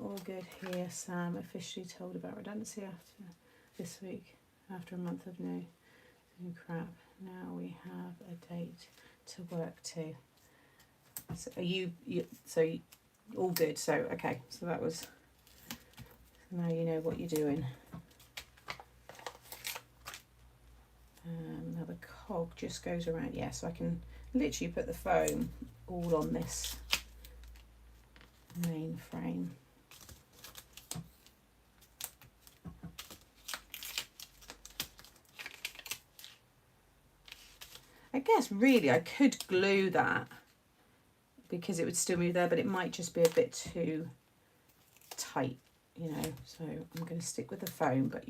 All good here. Sam officially told about redundancy after this week, after a month of no crap. Now we have a date to work to. So are you all good? So okay. So that was. Now you know what you're doing. Now the cog just goes around. Yeah, so I can literally put the foam all on this main frame. I guess really I could glue that because it would still move there, but it might just be a bit too tight, you know, so I'm going to stick with the foam. But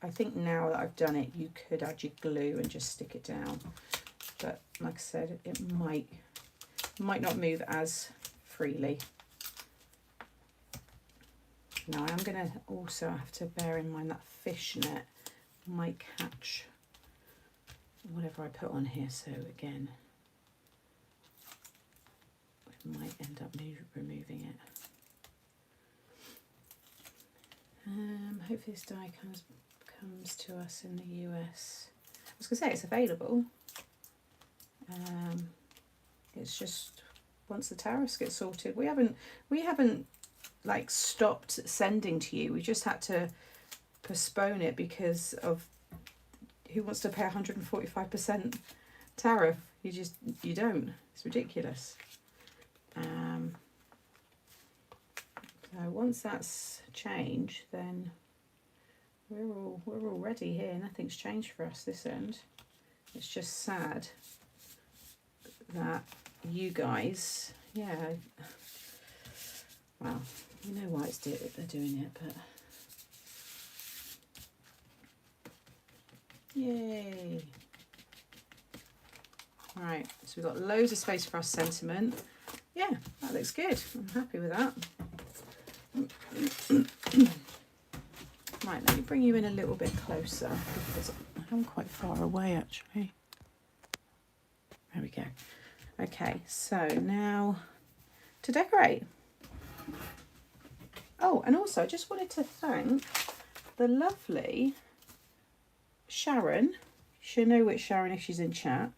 I think now that I've done it, you could add your glue and just stick it down. But like I said, it might not move as freely. Now I am going to also have to bear in mind that fishnet might catch whatever I put on here. So again, we might end up removing it. Hopefully this die comes to us in the US. I was going to say it's available. It's just once the tariffs get sorted, we haven't like stopped sending to you. We just had to postpone it because of who wants to pay 145% tariff. You don't. It's ridiculous. So once that's changed, then we're all ready here. Nothing's changed for us this end. It's just sad that you guys, yeah, well, you know why they're doing it, but yay. Right, so we've got loads of space for our sentiment. Yeah, that looks good. I'm happy with that. Right, let me bring you in a little bit closer because I'm quite far away actually. There we go. Okay, so now to decorate. Oh, and also I just wanted to thank the lovely Sharon. She'll know which Sharon if she's in chat,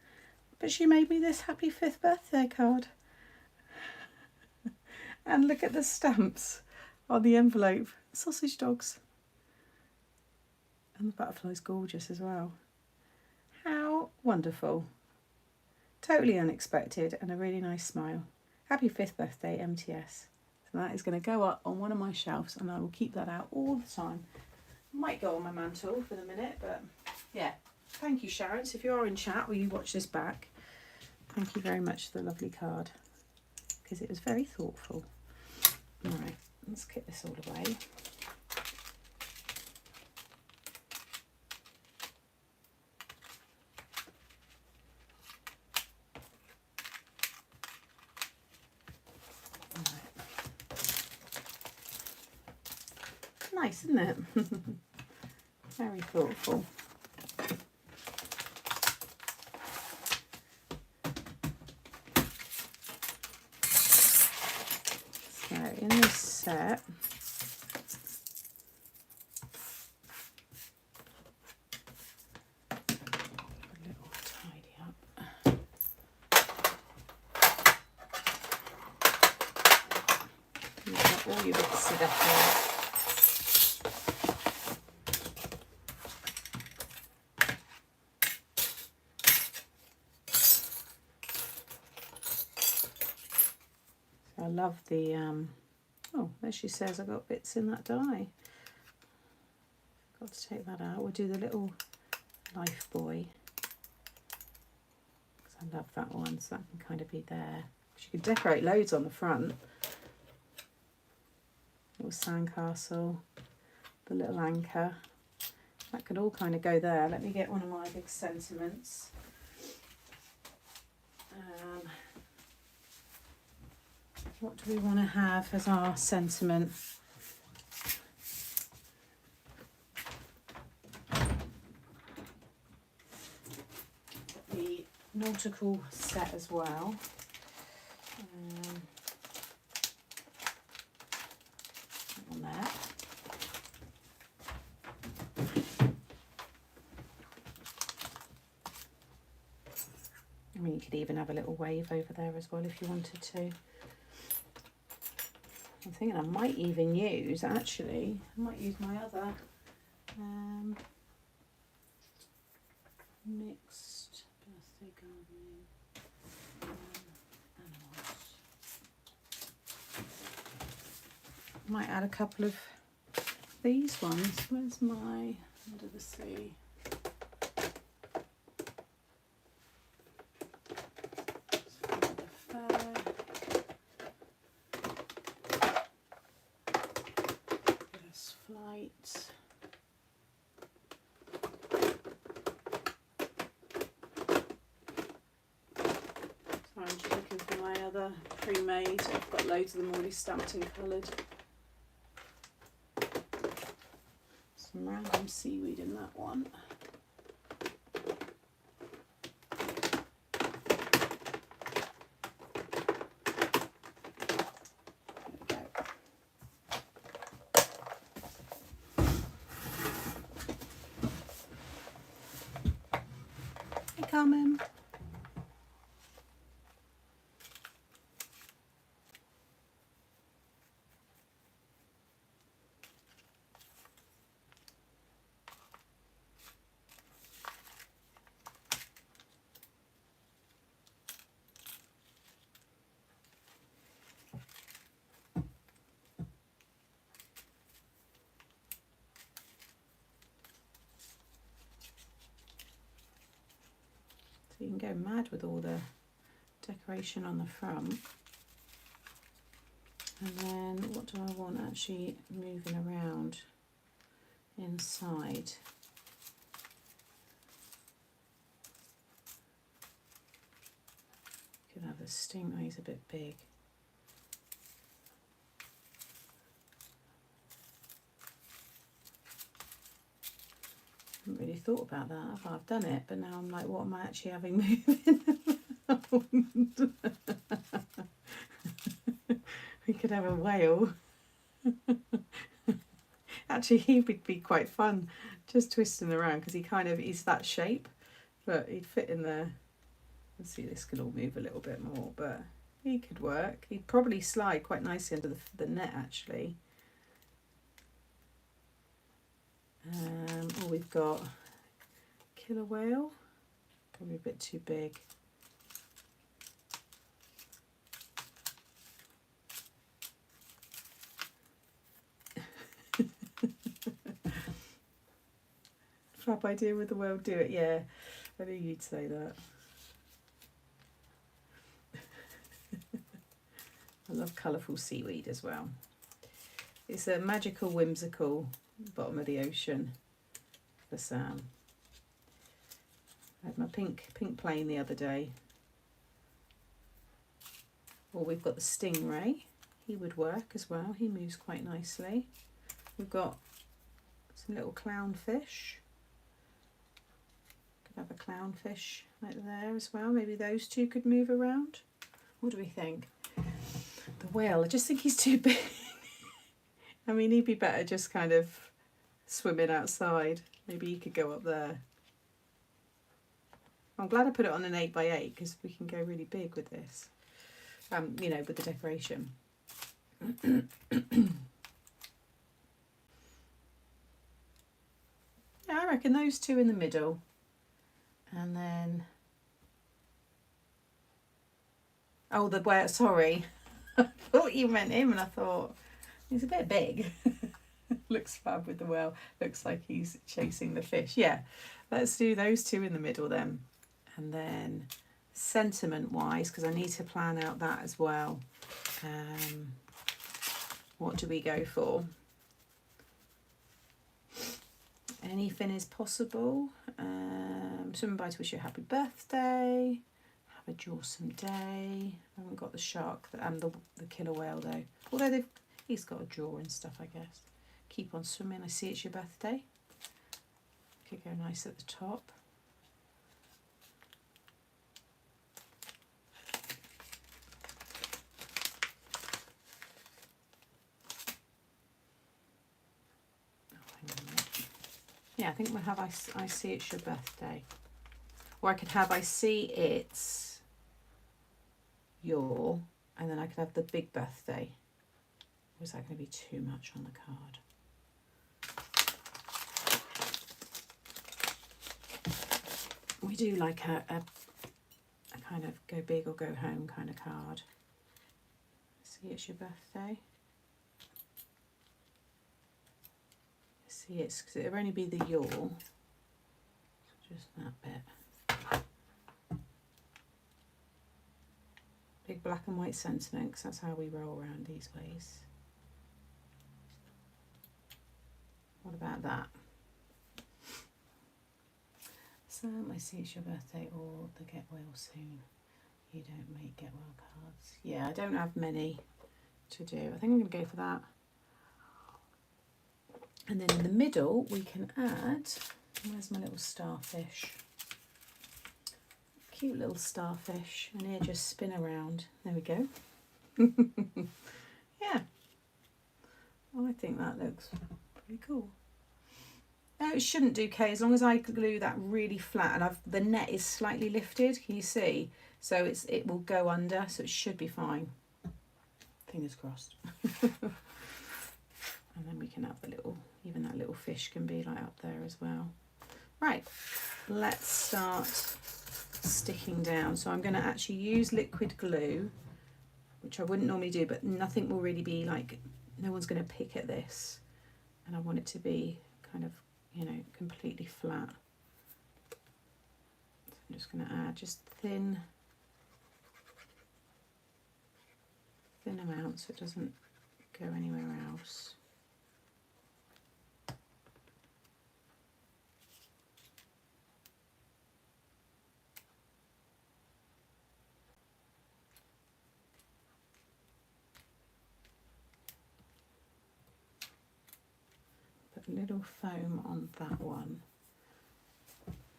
but she made me this happy 5th birthday card. And look at the stamps on the envelope. Sausage dogs. And the butterfly's gorgeous as well. How wonderful. Totally unexpected and a really nice smile. Happy 5th birthday, MTS. So that is going to go up on one of my shelves and I will keep that out all the time. Might go on my mantle for the minute, but yeah. Thank you, Sharon. So if you are in chat, will you watch this back? Thank you very much for the lovely card because it was very thoughtful. All right, let's get this all away. Nice, isn't it? Very thoughtful. So in this set, a little tidy up. You've got all your bits of decorate. I love the, oh, there she says I got bits in that die. Got to take that out. We'll do the little life boy. Because I love that one, so that can kind of be there. You can decorate loads on the front. Little sandcastle, the little anchor. That could all kind of go there. Let me get one of my big sentiments. What do we want to have as our sentiment? The nautical set as well. On there. I mean, you could even have a little wave over there as well if you wanted to. I'm thinking I might even use, actually, I might use my other mixed birthday gardening animals. I might add a couple of these ones. Where's my under the sea? I'm just looking for my other pre-made. I've got loads of them already stamped and coloured. Some random seaweed in that one. Hey, Carmen. So you can go mad with all the decoration on the front. And then what do I want actually moving around inside? Could have the stingrays a bit big. I haven't really thought about that. I've done it, but now I'm like, what am I actually having moving around? We could have a whale. Actually, he would be quite fun, just twisting around, because he's that shape, but he'd fit in there. Let's see, this could all move a little bit more, but he could work. He'd probably slide quite nicely under the net, actually. Oh, we've got killer whale, probably a bit too big. Fab idea with the whale, do it, yeah. I knew you'd say that. I love colourful seaweed as well. It's a magical, whimsical bottom of the ocean for Sam. I had my pink plane the other day. Or we've got the stingray. He would work as well. He moves quite nicely. We've got some little clownfish. Could have a clownfish like there as well. Maybe those two could move around. What do we think? The whale, I just think he's too big. I mean, he'd be better just kind of swimming outside. Maybe he could go up there. I'm glad I put it on an 8x8 because we can go really big with this. You know, with the decoration. Yeah, I reckon those two in the middle. And then... Oh, the whale, sorry. I thought you meant him and I thought, he's a bit big. Looks fab with the whale. Looks like he's chasing the fish. Yeah, let's do those two in the middle then. And then sentiment-wise, because I need to plan out that as well. What do we go for? Anything is possible. Someone by to wish you a happy birthday. Have a jawsome day. I haven't got the shark and the killer whale though. Although he's got a jaw and stuff, I guess. Keep on swimming. I see it's your birthday. Could go nice at the top. Yeah, I think we'll have I see it's your birthday. Or I could have I see it's your, and then I could have the big birthday. Or is that going to be too much on the card? We do like a kind of go big or go home kind of card. See it's your birthday. See it's, because it'll only be the your. So just that bit. Big black and white sentiment, because that's how we roll around these ways. What about that? Sam, I see it's your birthday, or the get well soon. You don't make get well cards. Yeah, I don't have many to do. I think I'm going to go for that. And then in the middle, we can add, where's my little starfish? Cute little starfish. And here, just spin around. There we go. Yeah. Oh, I think that looks pretty cool. No, it shouldn't do, Kay, as long as I glue that really flat and the net is slightly lifted. Can you see? So it will go under, so it should be fine. Fingers crossed. And then we can have the little, even that little fish can be like up there as well. Right, let's start sticking down. So I'm going to actually use liquid glue, which I wouldn't normally do, but nothing will really be like, no one's going to pick at this. And I want it to be kind of, you know, completely flat. So I'm just going to add just thin amount so it doesn't go anywhere else. Put a little foam on that one,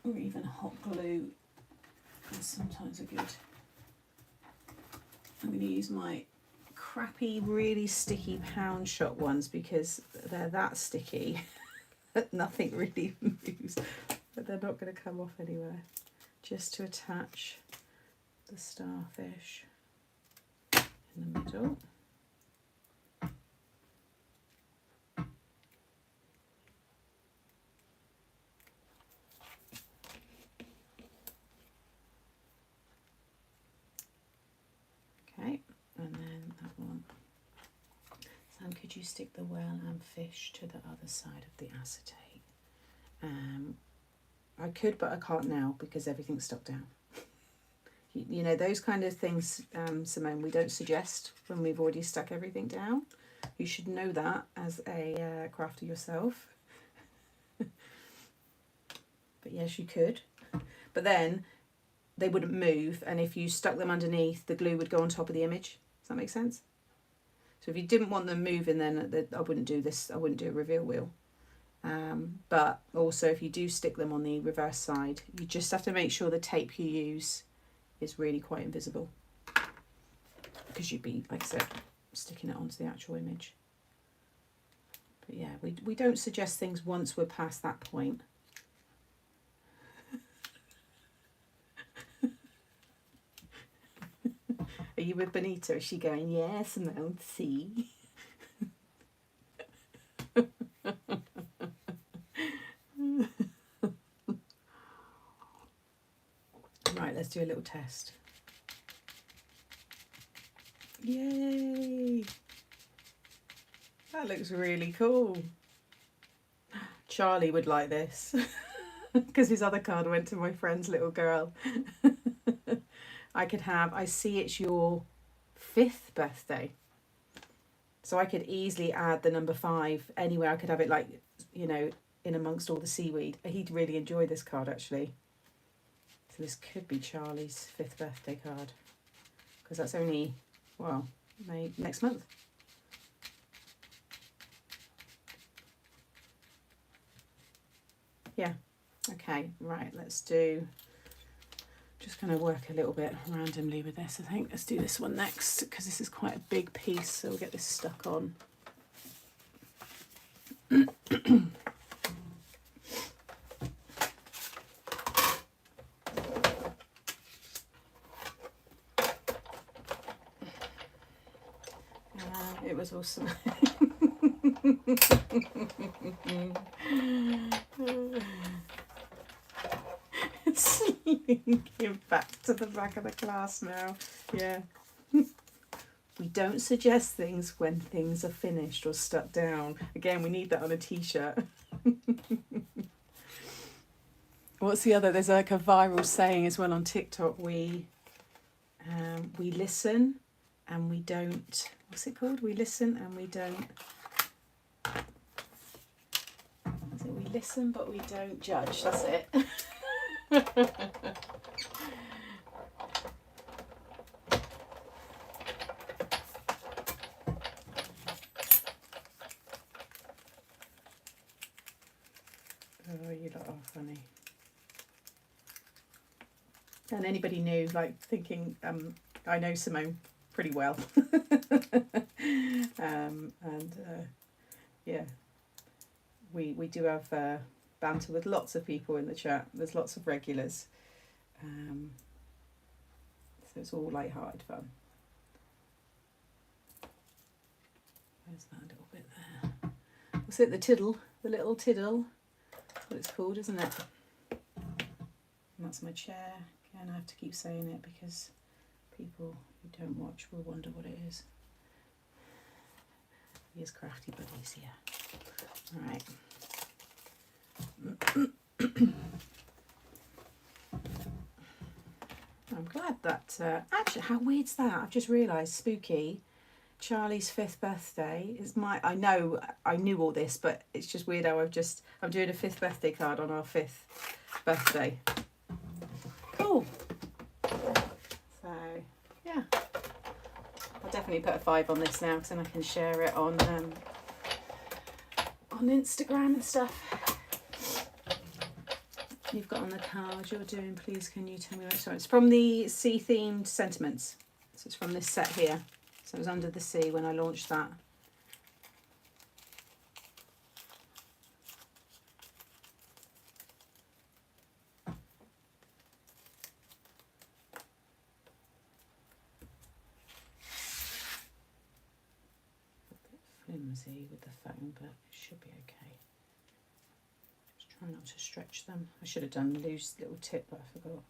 or even hot glue is sometimes a good. I'm going to use my crappy, really sticky pound shop ones because they're that sticky that nothing really moves, but they're not going to come off anywhere. Just to attach the starfish in the middle. Okay, and then that one. Sam, could you stick the whale and fish to the other side of the acetate? I could, but I can't now because everything's stuck down. You know, those kind of things, Simone, we don't suggest when we've already stuck everything down. You should know that as a crafter yourself. But yes, you could. But then they wouldn't move, and if you stuck them underneath, the glue would go on top of the image. Does that make sense? So if you didn't want them moving, then I wouldn't do this. I wouldn't do a reveal wheel. But also if you do stick them on the reverse side, you just have to make sure the tape you use is really quite invisible, because you'd be, like I said, sticking it onto the actual image. But yeah, we don't suggest things once we're past that point. Are you with Benita? Is she going, yeah, Simone, see? Right, let's do a little test. Yay! That looks really cool. Charlie would like this because his other card went to my friend's little girl. I see it's your 5th birthday. So I could easily add the number 5 anywhere. I could have it like, you know, in amongst all the seaweed. He'd really enjoy this card actually. So this could be Charlie's 5th birthday card, because that's only, well, next month. Yeah. Okay, right, let's do, just going to work a little bit randomly with this, I think. Let's do this one next, because this is quite a big piece, so we'll get this stuck on. It was awesome. Slinking back to the back of the class now. Yeah. We don't suggest things when things are finished or stuck down. Again, we need that on a t-shirt. What's the other? There's like a viral saying as well on TikTok. We listen and we don't. What's it called? We listen and we don't. Is it we listen but we don't judge? That's it. Oh, you lot are funny. And anybody new, like thinking, I know Simone pretty well. Yeah, we do have banter with lots of people in the chat. There's lots of regulars. So it's all light-hearted fun. Where's that little bit there? What's it, the tiddle? The little tiddle? That's what it's called, isn't it? And that's my chair. Again, I have to keep saying it because people who don't watch will wonder what it is. Here's Crafty Buddies here. Alright. I'm glad that... actually, how weird's that? I've just realised, spooky. Charlie's 5th birthday is my... I know I knew all this, but it's just weird how I'm doing a 5th birthday card on our 5th birthday. Cool. So, yeah. I'll definitely put a 5 on this now, because then I can share it on Instagram and stuff. You've got on the card you're doing, please can you tell me what it's from? The sea themed sentiments. So it's from this set here. So it was under the sea when I launched that. Flimsy with the foam, but it should be okay. Just try not to stretch them. I should have done a loose little tip, but I forgot.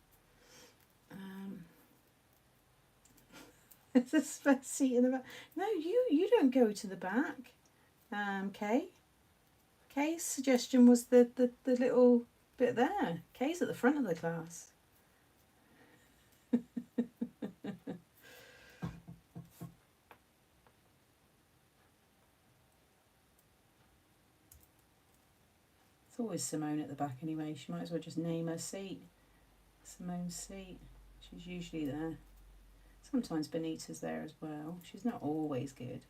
There's a spare seat in the back. No, you don't go to the back. Kay. Kay's suggestion was the little bit there. Kay's at the front of the class. It's always Simone at the back anyway. She might as well just name her seat. Simone's seat. She's usually there. Sometimes Benita's there as well. She's not always good.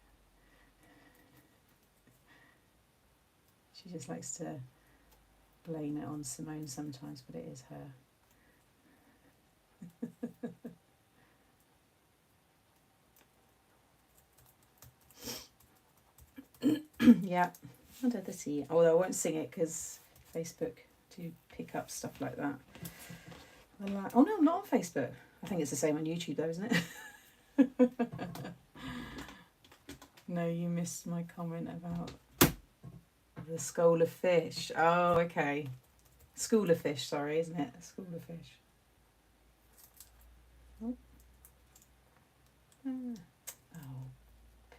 She just likes to blame it on Simone sometimes, but it is her. Yeah, under the sea. Although I won't sing it because Facebook do pick up stuff like that. Oh no, I'm not on Facebook. I think it's the same on YouTube though, isn't it? No, you missed my comment about the school of fish. Oh, okay. School of fish, sorry, isn't it? School of fish. Oh,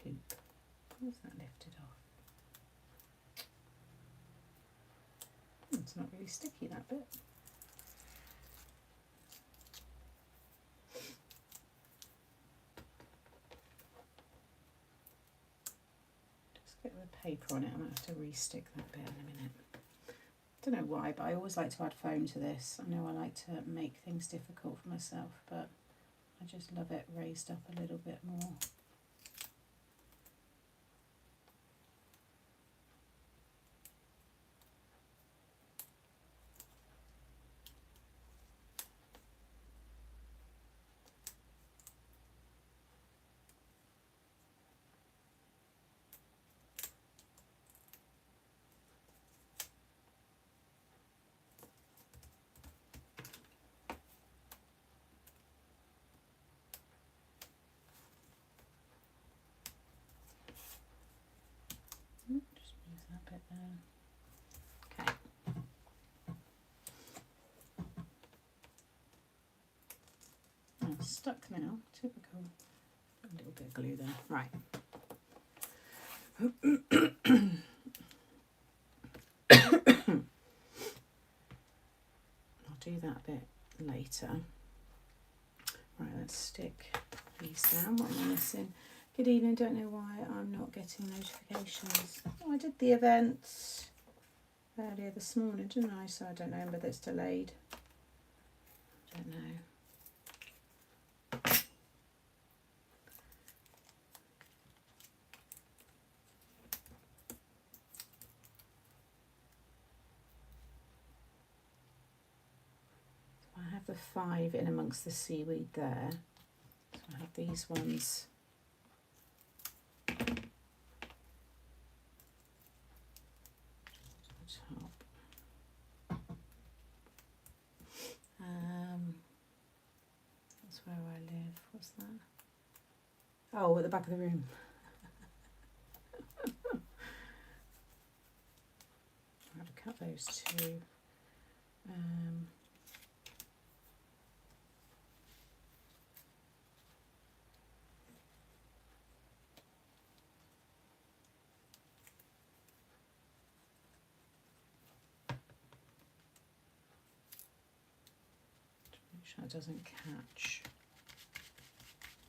poop. Where's that lifted off? It's not really sticky, that bit. Just get the paper on it. I'm going to have to re-stick that bit in a minute. Don't know why, but I always like to add foam to this. I know I like to make things difficult for myself, but I just love it raised up a little bit more. Just move that bit there. Okay. Oh, it's stuck now. Typical. A little bit of glue there. Right. I'll do that bit later. Right, let's stick these down. What am I missing? Good evening. Don't know why I'm not getting notifications. Oh, I did the event earlier this morning, didn't I? So I don't know whether it's delayed. I don't know. I have the 5 in amongst the seaweed there. So I have these ones. Top. That's where I live. What's that? Oh, at the back of the room. I'll have to cut those two. Make sure it doesn't catch.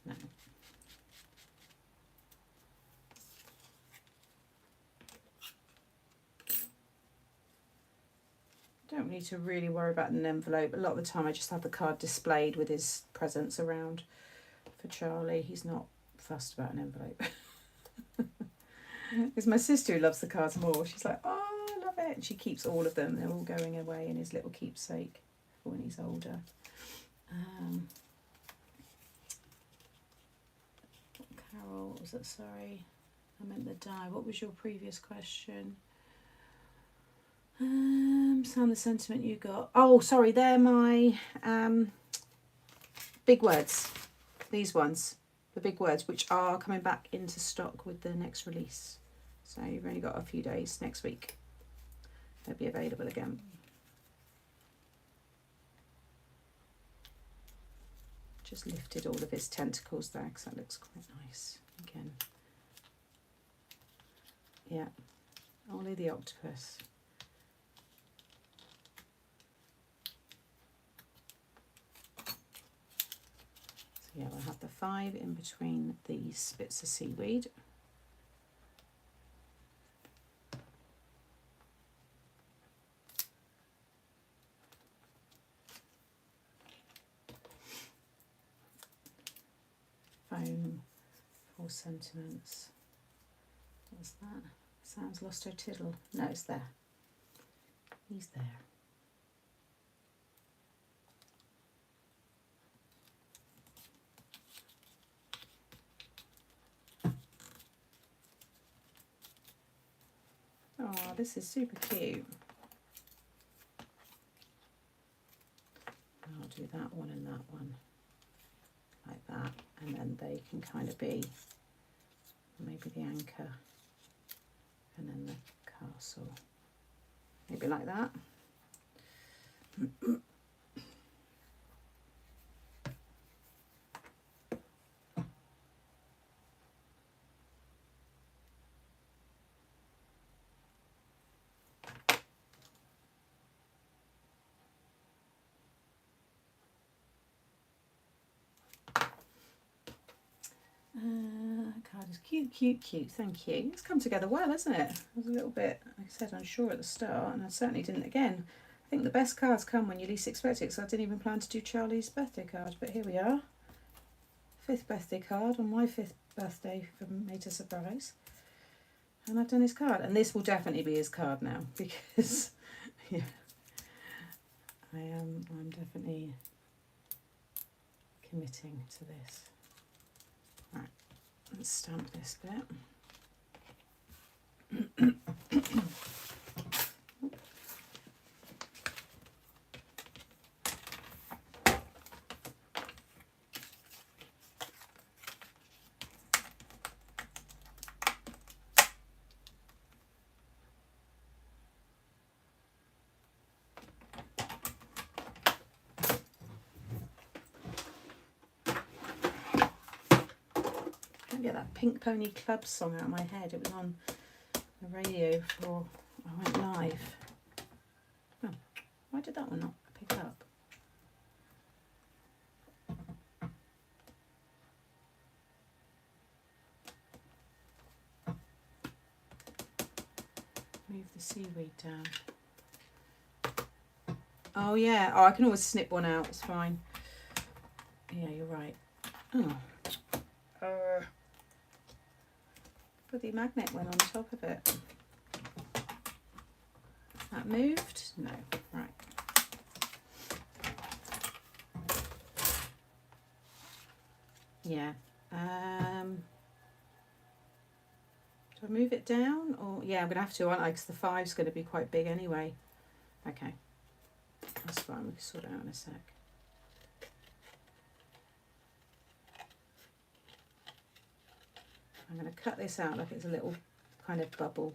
No. Don't need to really worry about an envelope. A lot of the time I just have the card displayed with his presents around for Charlie. He's not fussed about an envelope. It's my sister who loves the cards more. She's like, oh, I love it. And she keeps all of them. They're all going away in his little keepsake for when he's older. Carol, what was that? Sorry, I meant the die. What was your previous question? Sound the sentiment you got. Oh, sorry, they're my big words. These ones, the big words, which are coming back into stock with the next release. So you've only got a few days. Next week they'll be available again. Just lifted all of his tentacles there because that looks quite nice again. Yeah, only the octopus. So yeah, we'll have the 5 in between these bits of seaweed. Foam, 4 sentiments. What's that? Sam's lost her tiddle. No, it's there. He's there. Oh, this is super cute. I'll do that one and that one like that, and then they can kind of be maybe the anchor and then the castle, maybe like that. Card is cute, cute, cute. Thank you. It's come together well, hasn't it? I was a little bit, like I said, unsure at the start, and I certainly didn't. Again, I think the best cards come when you least expect it, so I didn't even plan to do Charlie's birthday card, but here we are. 5th birthday card on my 5th birthday from Made to Surprise. And I've done his card. And this will definitely be his card now, because yeah, I'm definitely committing to this. Right, let's stamp this bit. Get that Pink Pony Club song out of my head. It was on the radio before I went live. Oh, why did that one not pick up? Move the seaweed down. Oh yeah, oh I can always snip one out, it's fine. Yeah, you're right. Oh. But the magnet went on top of it. That moved? No. Right. Yeah. Do I move it down? Or yeah, I'm going to have to, aren't I? Because the 5's going to be quite big anyway. Okay. That's fine. We can sort it out in a sec. I'm going to cut this out like it's a little kind of bubble.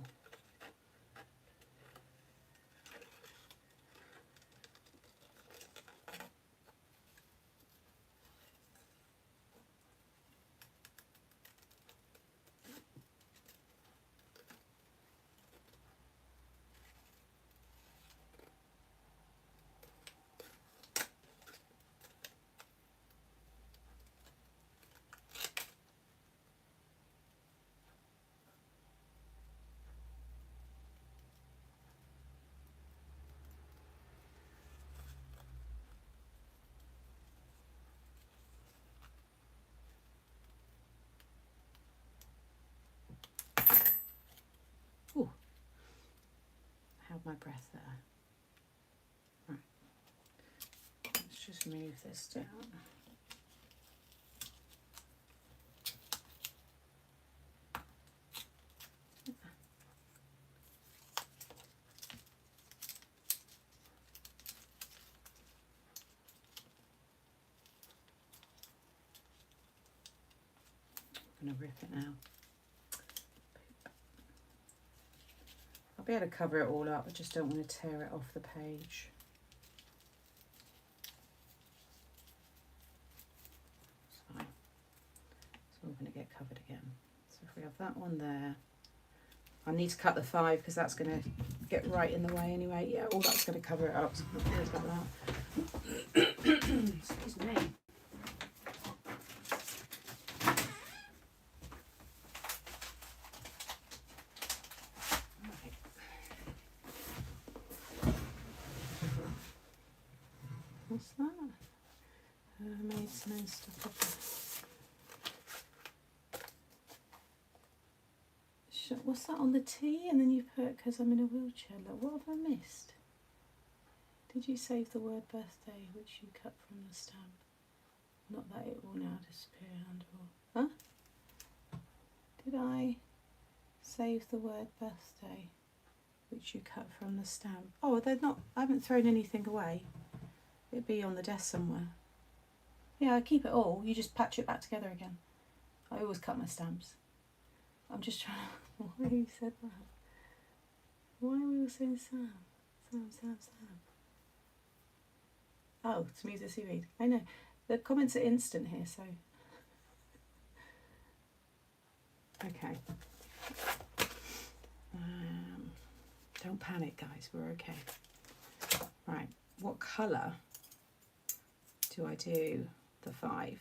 Ooh, held my breath there. Right, let's just move this down. I'm going to rip it now. I'll be able to cover it all up, I just don't want to tear it off the page. It's fine. It's all going to get covered again. So if we have that one there, I need to cut the 5 because that's going to get right in the way anyway. Yeah, all that's going to cover it up, so I'm not worried about that. Excuse me. What's that? Made some stuff up. what's that on the T? And then you put, because I'm in a wheelchair. Look, what have I missed? Did you save the word birthday, which you cut from the stamp? Not that it will now disappear under. Huh? Did I save the word birthday, which you cut from the stamp? Oh, they're not. I haven't thrown anything away. It'd be on the desk somewhere. Yeah, I keep it all. You just patch it back together again. I always cut my stamps. I'm just trying to... Why you said that? Why are we all saying Sam? Sam, Sam, Sam. Oh, it's music seaweed. I know. The comments are instant here, so... Okay. Don't panic, guys. We're okay. Right. What colour do I do the 5?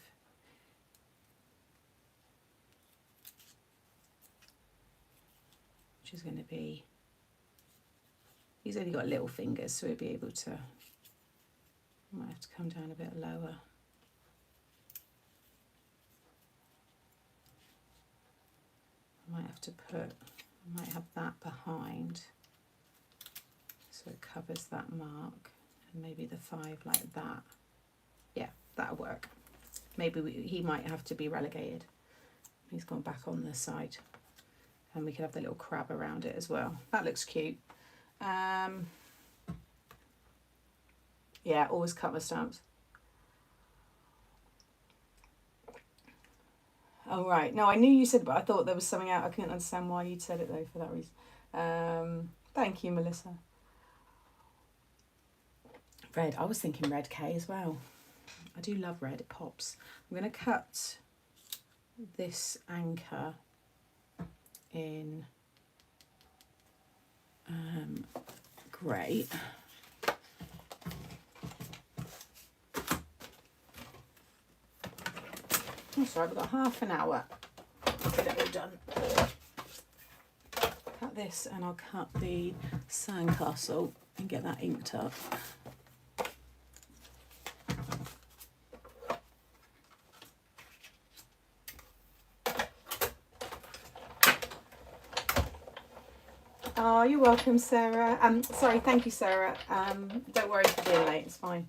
Which is going to be... He's only got little fingers, so he'll be able to... I might have to come down a bit lower. I might have to put... I might have that behind, so it covers that mark. And maybe the 5 like that. Yeah, that'll work. Maybe he might have to be relegated. He's gone back on the side. And we could have the little crab around it as well. That looks cute. Yeah, always cut my stamps. Oh, right. No, I knew you said, but I thought there was something out. I couldn't understand why you'd said it, though, for that reason. Thank you, Melissa. Red. I was thinking red K as well. I do love red. It pops. I'm going to cut this anchor in grey. Oh, sorry, we've got half an hour to get it all done. Cut this and I'll cut the sandcastle and get that inked up. Oh, you're welcome, Sarah. Sorry, thank you, Sarah. Don't worry for being late, it's fine.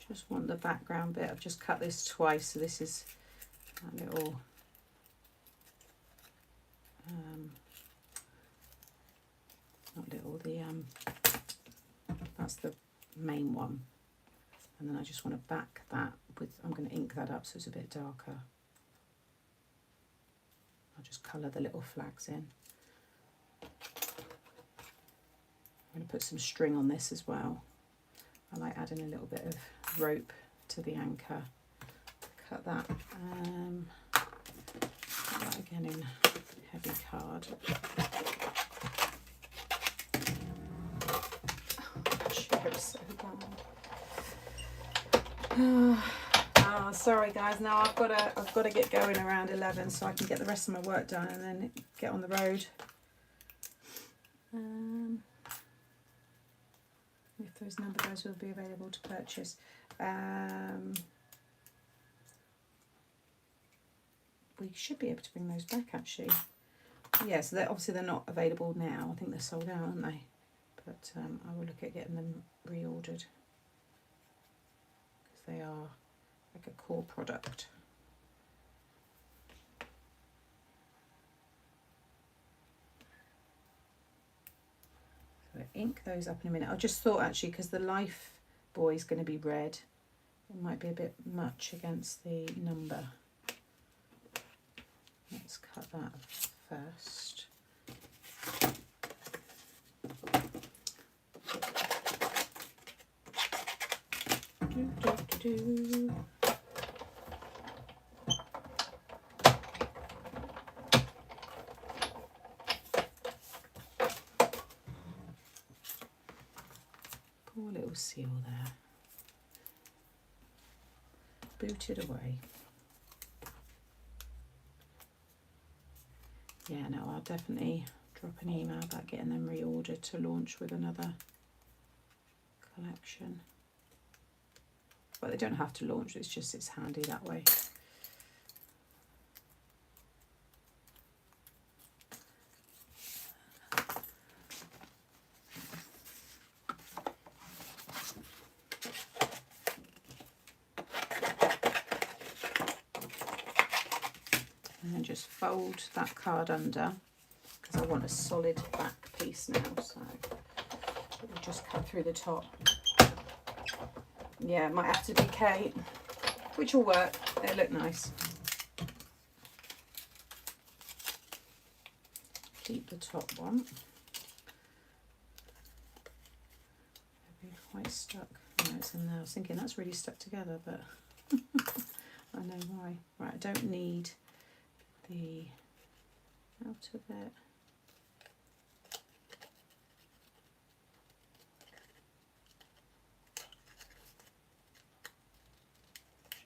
Just want the background bit. I've just cut this twice, so this is a little not little, that's the main one, and then I just want to back that with, I'm going to ink that up so it's a bit darker. I'll just colour the little flags in. I'm going to put some string on this as well. I like adding a little bit of rope to the anchor. Cut that. Put that again in heavy card. Oh, chair is so bad. Oh, sorry guys. Now I've got to get going around 11 so I can get the rest of my work done and then get on the road. If those number guys will be available to purchase. We should be able to bring those back actually. Yeah, so obviously they're not available now. I think they're sold out, aren't they? But I will look at getting them reordered because they are like a core product. We'll ink those up in a minute. I just thought actually, because the life boy is going to be red, it might be a bit much against the number. Let's cut that first. Poor little seal there. Booted away. Yeah, no, I'll definitely drop an email about getting them reordered to launch with another collection. But they don't have to launch, it's just it's handy that way. And then just fold that card under, because I want a solid back piece now, so we'll just cut through the top. Yeah, it might have to be Kate, which will work. It'll look nice. Keep the top one. Maybe quite stuck. No, it's in there. I was thinking that's really stuck together, but I know why. Right, I don't need the outer bit.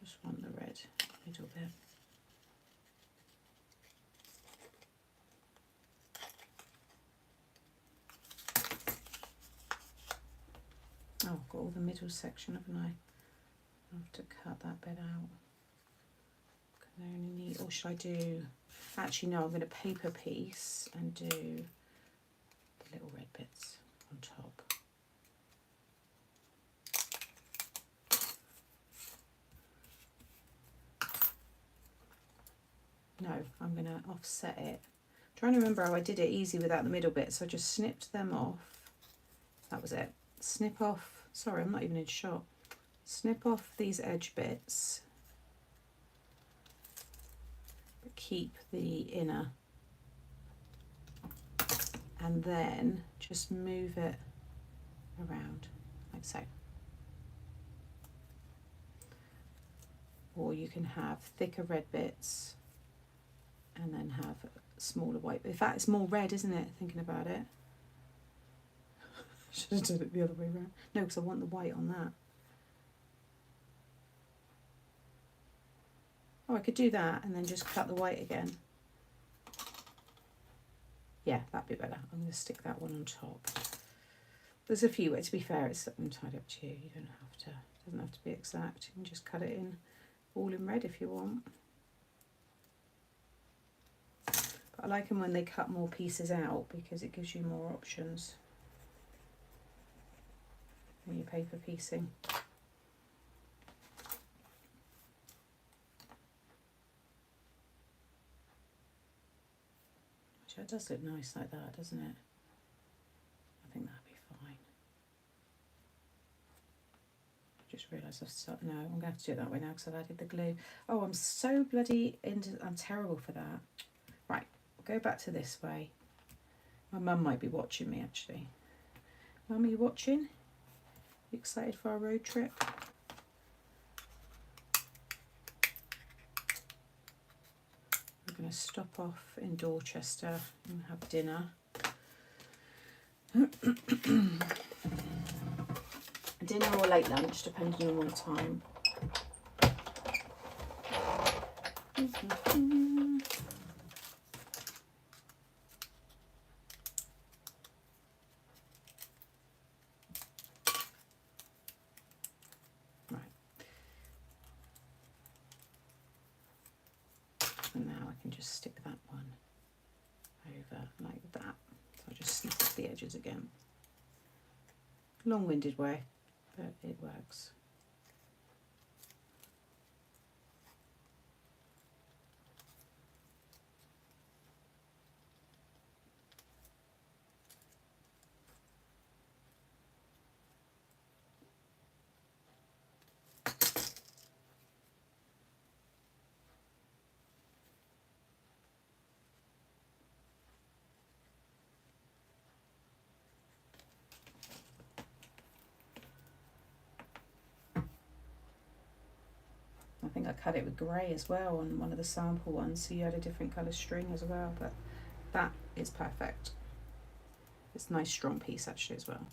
Just want the red middle bit. Oh, I've got all the middle section, haven't I? I'll have to cut that bit out. I only need, or should I do, actually no, I'm going to paper piece and do the little red bits on top. No, I'm going to offset it. I'm trying to remember how I did it easy without the middle bit, so I just snipped them off. That was it. Snip off, sorry, I'm not even in shot. Snip off these edge bits, but keep the inner, and then just move it around like so. Or you can have thicker red bits and then have smaller white. In fact, it's more red, isn't it, thinking about it? Should have done it the other way around. No, because I want the white on that. Oh, I could do that and then just cut the white again. Yeah, that'd be better. I'm going to stick that one on top. There's a few ways. To be fair, it's entirely up to you. You don't have to. It doesn't have to be exact. You can just cut it in all in red if you want. But I like them when they cut more pieces out because it gives you more options when you're paper piecing. Which it does look nice like that, doesn't it? I think that'd be fine. Just realised I've started. No, I'm going to have to do it that way now because I've added the glue. Oh, I'm so bloody I'm terrible for that. Right, go back to this way. My mum might be watching me actually. Mum, are you watching? You excited for our road trip? We're going to stop off in Dorchester and have dinner. Dinner or late lunch, depending on what time. And now I can just stick that one over like that. So I'll just snip off the edges again. Long-winded way, but it works. think I cut it with grey as well on one of the sample ones, so you had a different colour string as well, but that is perfect. It's a nice strong piece actually as well.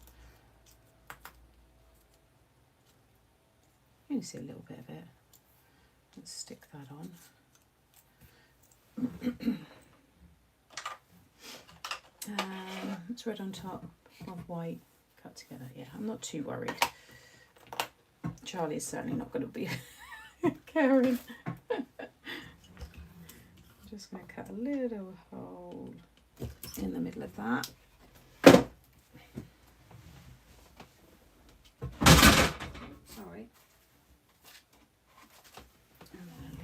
You can see a little bit of it. Let's stick that on. It's red on top of white cut together. Yeah, I'm not too worried. Charlie's certainly not going to be caring. I'm just going to cut a little hole in the middle of that. Sorry. And then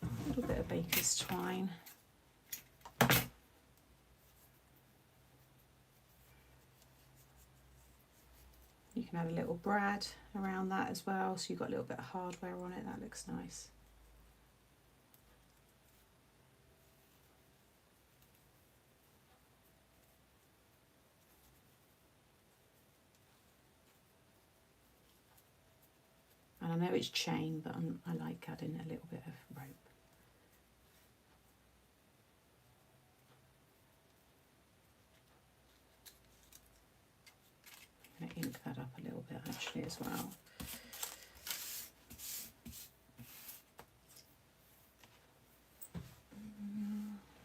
a little bit of baker's twine. You can add a little brad around that as well, so you've got a little bit of hardware on it. That looks nice. And I know it's chain, but I like adding a little bit of rope. I'm going to ink that up a little bit actually as well.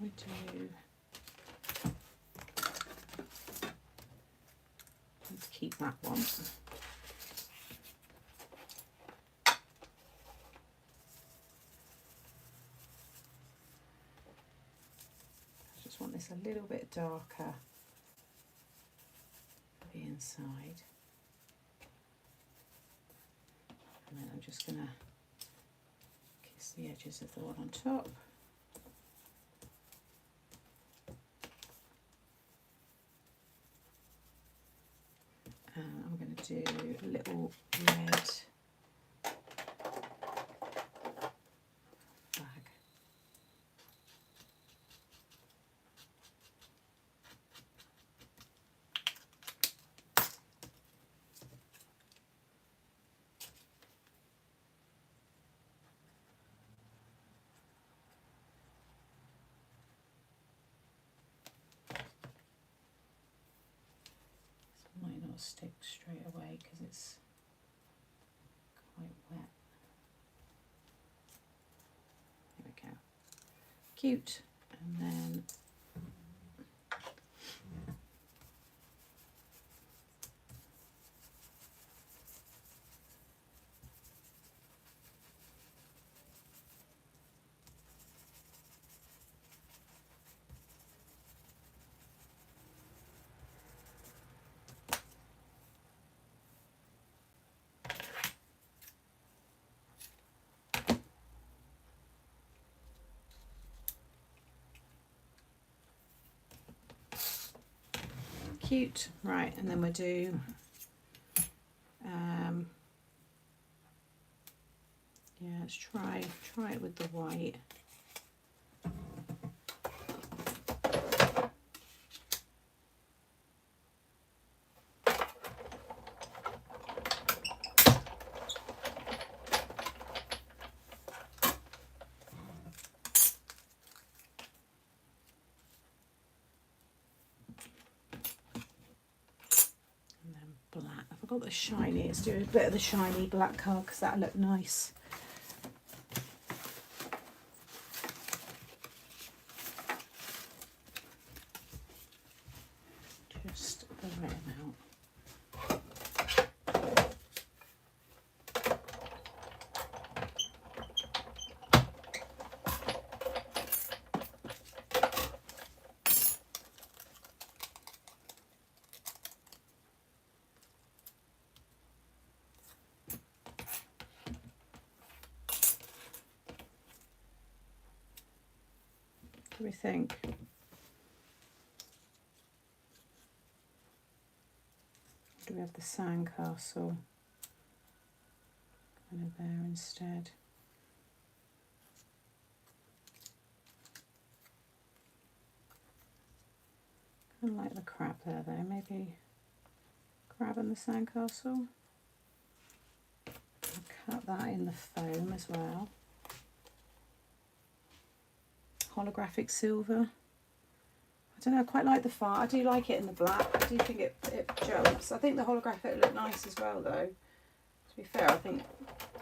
We do. Let's keep that one. I just want this a little bit darker for the inside. And then I'm just going to kiss the edges of the one on top. I'm going to do a little red flag. Might not stick straight away because it's quite wet. There we go. Cute. And then cute, right, and then we'll do yeah, let's try it with the white. Black. I forgot the shiny. Let's do a bit of the shiny black card because that'll look nice. Just the right amount. What do we think? Do we have the sandcastle kind of there instead? Kind of like the crab there though, maybe crab and the sandcastle. cut that in the foam as well. Holographic silver. I don't know, I quite like the far. I do like it in the black. I do think it jumps. I think the holographic would look nice as well though. To be fair, I think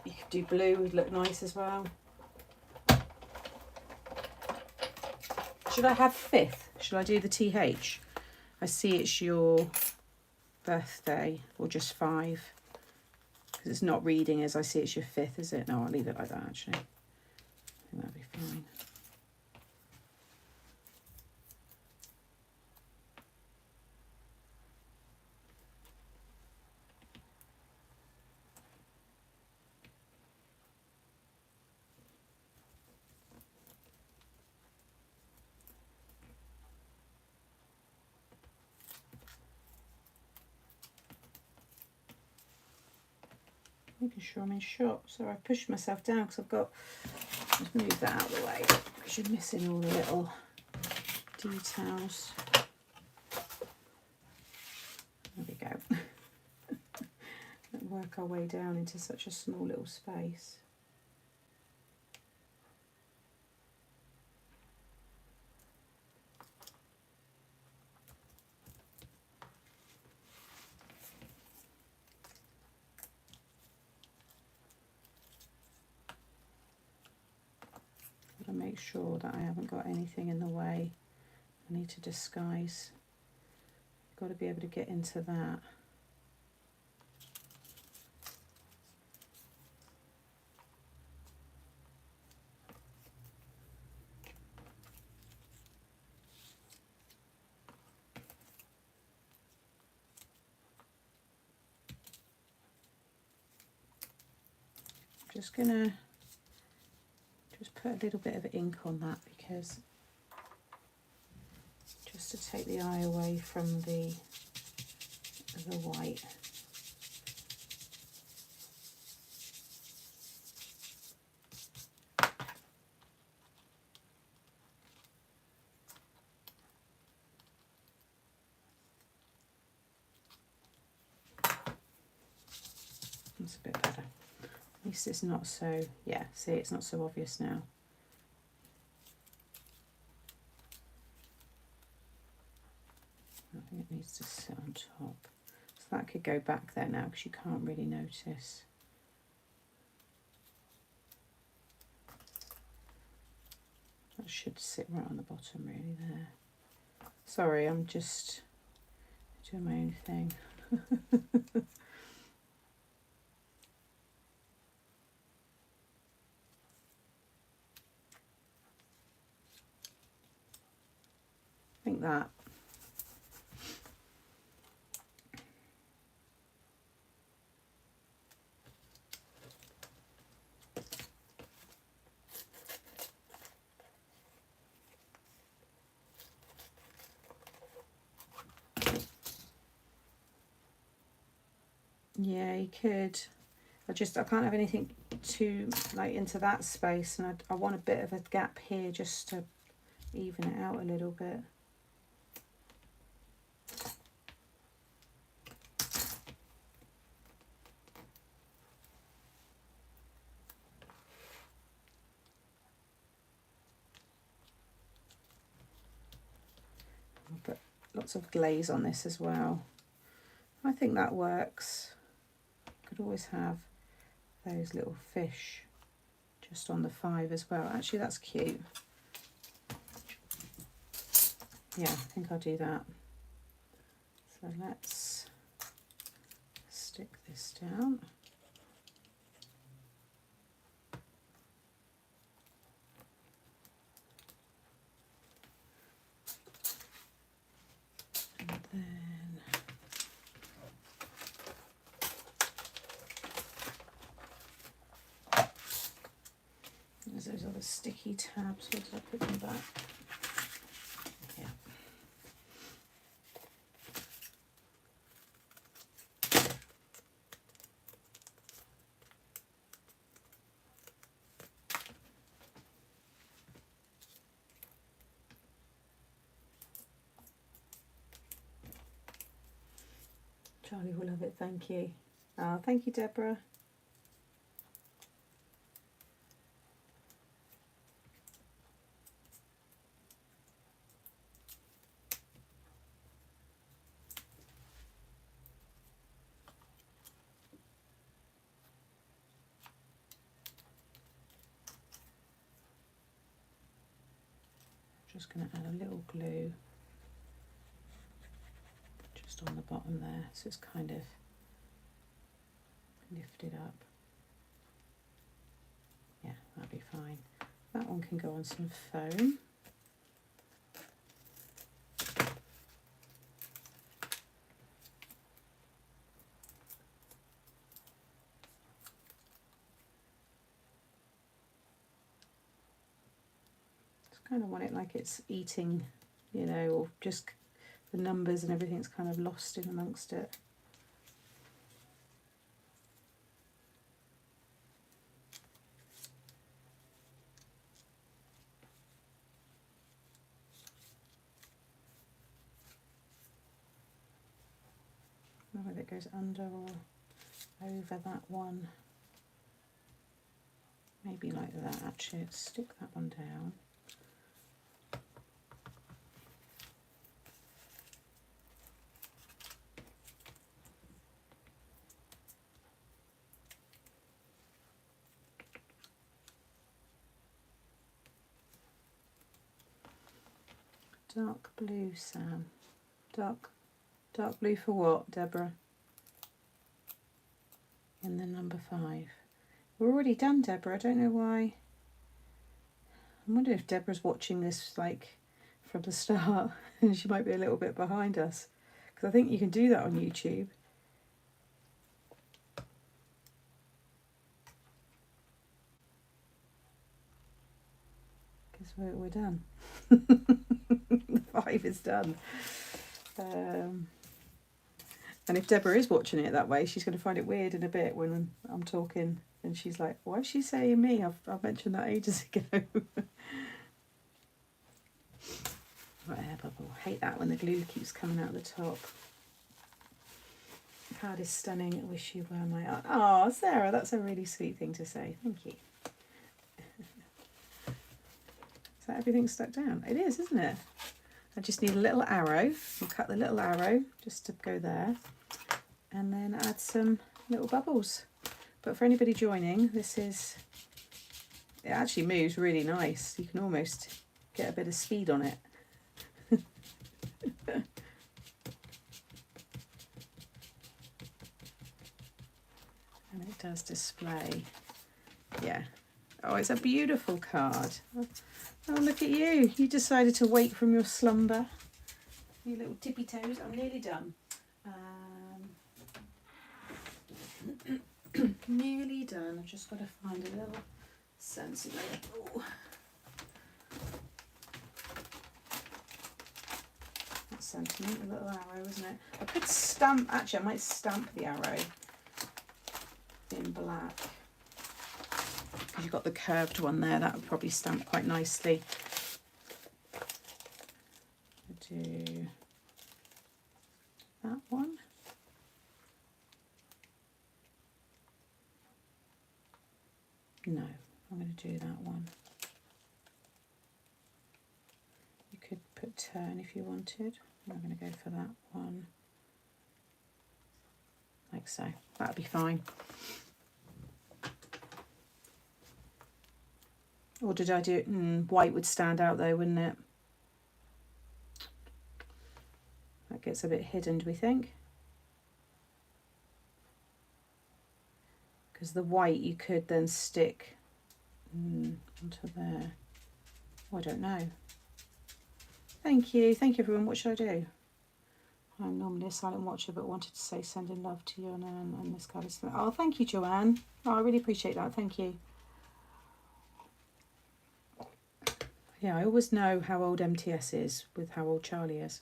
you could do blue, would look nice as well. Should I have 5th? Should I do the TH? I see it's your birthday, or just 5. Because it's not reading as I see it's your 5th, is it? No, I'll leave it like that actually. I think that'll be fine. Making sure I'm in shot. So I pushed myself down because I've got, just move that out of the way because you're missing all the little details. There we go. Let's work our way down into such a small little space. Make sure that I haven't got anything in the way. I need to disguise. Got to be able to get into that. I'm just gonna put a little bit of ink on that because just to take the eye away from the white. That's a bit better. At least it's not so, yeah, see, it's not so obvious now. I think it needs to sit on top. So that could go back there now because you can't really notice. That should sit right on the bottom really there. Sorry, I'm just doing my own thing. I think that. Yeah, you could. I can't have anything too like into that space, and I want a bit of a gap here just to even it out a little bit. I'll put lots of glaze on this as well. I think that works. Could always have those little fish just on the 5 as well. Actually, that's cute. Yeah, I think I'll do that. So let's stick this down. And then there's those other sticky tabs. Where did I put them back? Yeah. Charlie will love it, thank you. Oh, thank you, Deborah. Just going to add a little glue just on the bottom there, so it's kind of lifted up. Yeah, that'll be fine. That one can go on some foam. Kind of want it like it's eating, you know, or just the numbers and everything's kind of lost in amongst it. I don't know whether it goes under or over that one. Maybe like that actually. Let's stick that one down. Dark blue, Sam. Dark blue for what, Deborah? In the number 5. We're already done, Deborah. I don't know why. I wonder if Deborah's watching this like from the start and she might be a little bit behind us. Because I think you can do that on YouTube. Because we're done. The 5 is done. And if Deborah is watching it that way, she's going to find it weird in a bit when I'm talking and she's like, why is she saying me? I've mentioned that ages ago. Right, air bubble. Hate that when the glue keeps coming out the top. Card is stunning. I wish you were my... Oh, Sarah, that's a really sweet thing to say. Thank you. Is that everything stuck down? It is, isn't it? I just need a little arrow. We'll cut the little arrow just to go there. And then add some little bubbles. But for anybody joining, this is... It actually moves really nice. You can almost get a bit of speed on it. And it does display. Yeah. Oh, it's a beautiful card. Oh, look at you. You decided to wake from your slumber. You little tippy toes. I'm nearly done. Nearly done. I've just got to find a little sensible. Oh. That's sentiment, a little arrow, isn't it? I could stamp, actually I might stamp the arrow in black. Because you've got the curved one there, that would probably stamp quite nicely. I'll do that one. No, I'm going to do that one. You could put turn if you wanted. I'm going to go for that one. Like so. That'll be fine. Or did I do it? White would stand out though, wouldn't it? That gets a bit hidden, do we think? Because the white you could then stick onto there. Oh, I don't know. Thank you everyone. What should I do? I'm normally a silent watcher, but wanted to say sending love to you and this kind of stuff. Oh, thank you, Joanne. Oh, I really appreciate that. Thank you. Yeah, I always know how old MTS is with how old Charlie is.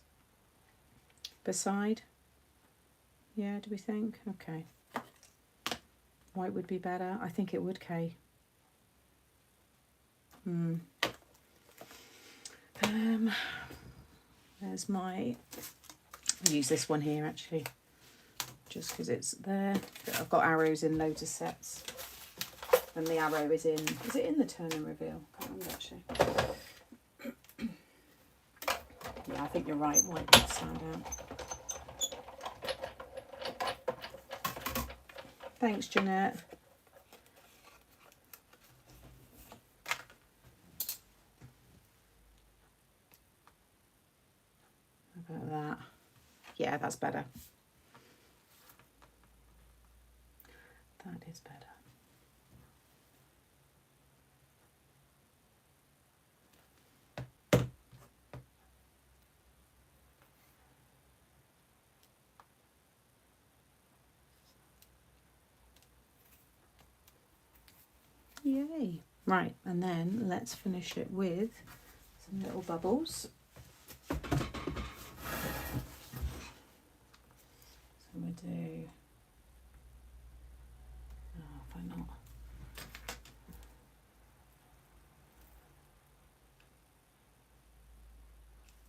Beside? Yeah, do we think? Okay. White would be better. I think it would, Kay. There's my... I'll use this one here, actually. Just because it's there. I've got arrows in loads of sets. And the arrow is in... Is it in the turn and reveal? I can't remember, actually. Yeah, I think you're right. White would stand out. Thanks, Jeanette. that's better. That is better. Yay. Right, and then let's finish it with some little bubbles. So we do, oh, if I not,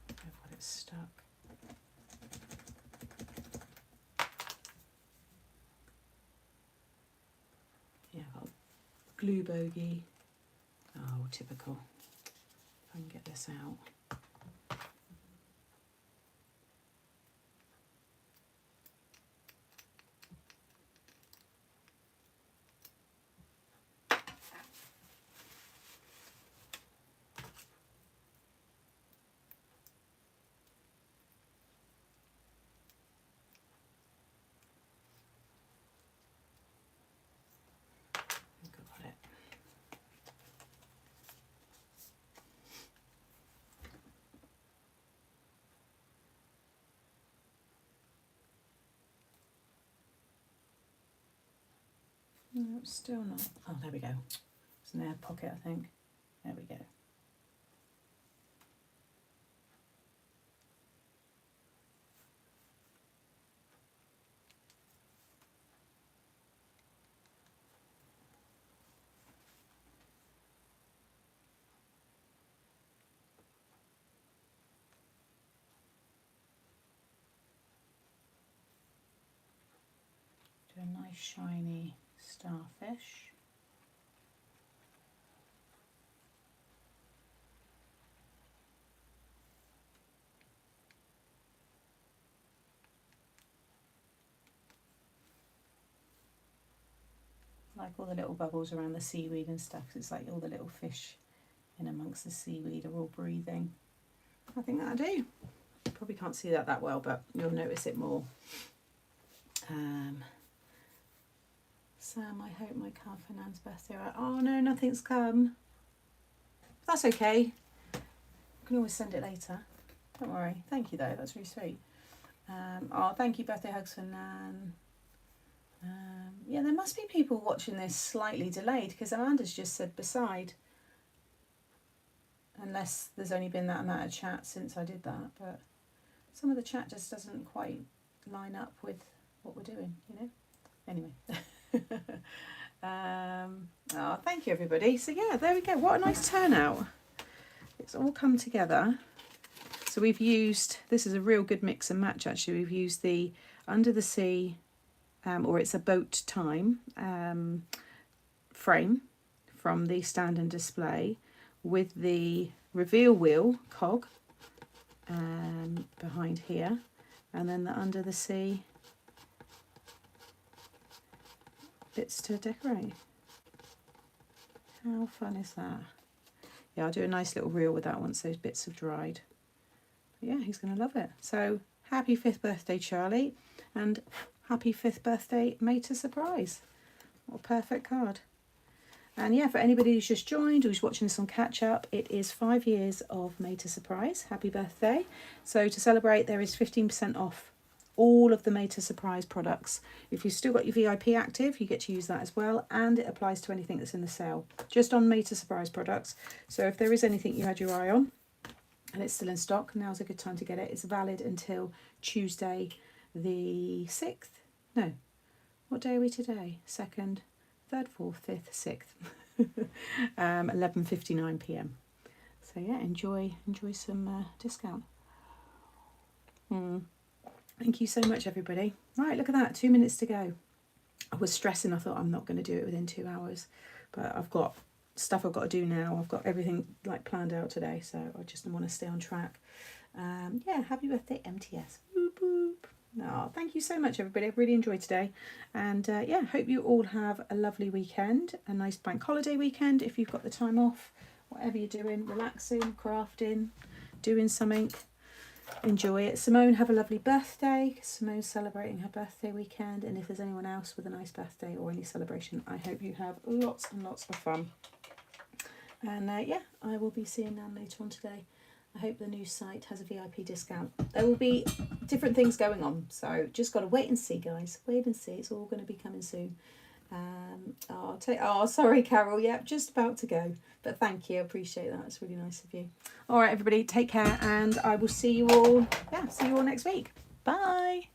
I've got it stuck. Yeah, I've got a glue bogey. Oh, typical. If I can get this out. Got it. No, it's still not. Oh, there we go. It's an air pocket, I think. There we go. Do a nice shiny starfish. Like all the little bubbles around the seaweed and stuff. It's like all the little fish in amongst the seaweed are all breathing. I think that'll do. Probably can't see that well, but you'll notice it more. Sam, I hope my card for Nan's birthday. Oh no, nothing's come. That's okay. I can always send it later. Don't worry. Thank you though. That's really sweet. Oh, thank you. Birthday hugs for Nan. Yeah, there must be people watching this slightly delayed because Amanda's just said beside. Unless there's only been that amount of chat since I did that, but some of the chat just doesn't quite line up with what we're doing, you know. Anyway. Oh, thank you everybody. So yeah, there we go. What a nice turnout. It's all come together. So we've used, this is a real good mix and match actually. We've used the Under the Sea, or it's a boat time frame from the stand and display with the reveal wheel cog behind here, and then the Under the Sea bits to decorate. How fun is that? Yeah, I'll do a nice little reel with that once those bits have dried. But yeah, he's going to love it. So happy 5th birthday, Charlie, and happy 5th birthday, Made to Surprise. What a perfect card. And yeah, for anybody who's just joined, who's watching this on catch up, it is 5 years of Made to Surprise. Happy birthday. So to celebrate, there is 15% off all of the Made to Surprise products. If you've still got your VIP active, you get to use that as well, and it applies to anything that's in the sale, just on Made to Surprise products. So if there is anything you had your eye on and it's still in stock, now's a good time to get it. It's valid until Tuesday the 6th. No, what day are we today? 2nd, 3rd, 4th, 5th, 6th. 11:59 p.m. So yeah, enjoy some discount. Thank you so much, everybody. Right, look at that, 2 minutes to go. I was stressing, I thought I'm not going to do it within 2 hours, but I've got stuff I've got to do now. I've got everything like planned out today, so I just want to stay on track. Yeah, happy birthday, MTS. Boop, boop. Oh, thank you so much, everybody. I've really enjoyed today. And yeah, hope you all have a lovely weekend, a nice bank holiday weekend if you've got the time off, whatever you're doing, relaxing, crafting, doing something. enjoy it. Simone, have a lovely birthday. Simone's celebrating her birthday weekend, and if there's anyone else with a nice birthday or any celebration, I hope you have lots and lots of fun. And yeah, I will be seeing Nan later on today. I hope the new site has a VIP discount. There will be different things going on, so just got to wait and see, guys. Wait and see. It's all going to be coming soon. Oh, sorry, Carol. Yep, just about to go. But thank you. I appreciate that. It's really nice of you. All right, everybody, take care, and I will see you all. Yeah, see you all next week. Bye.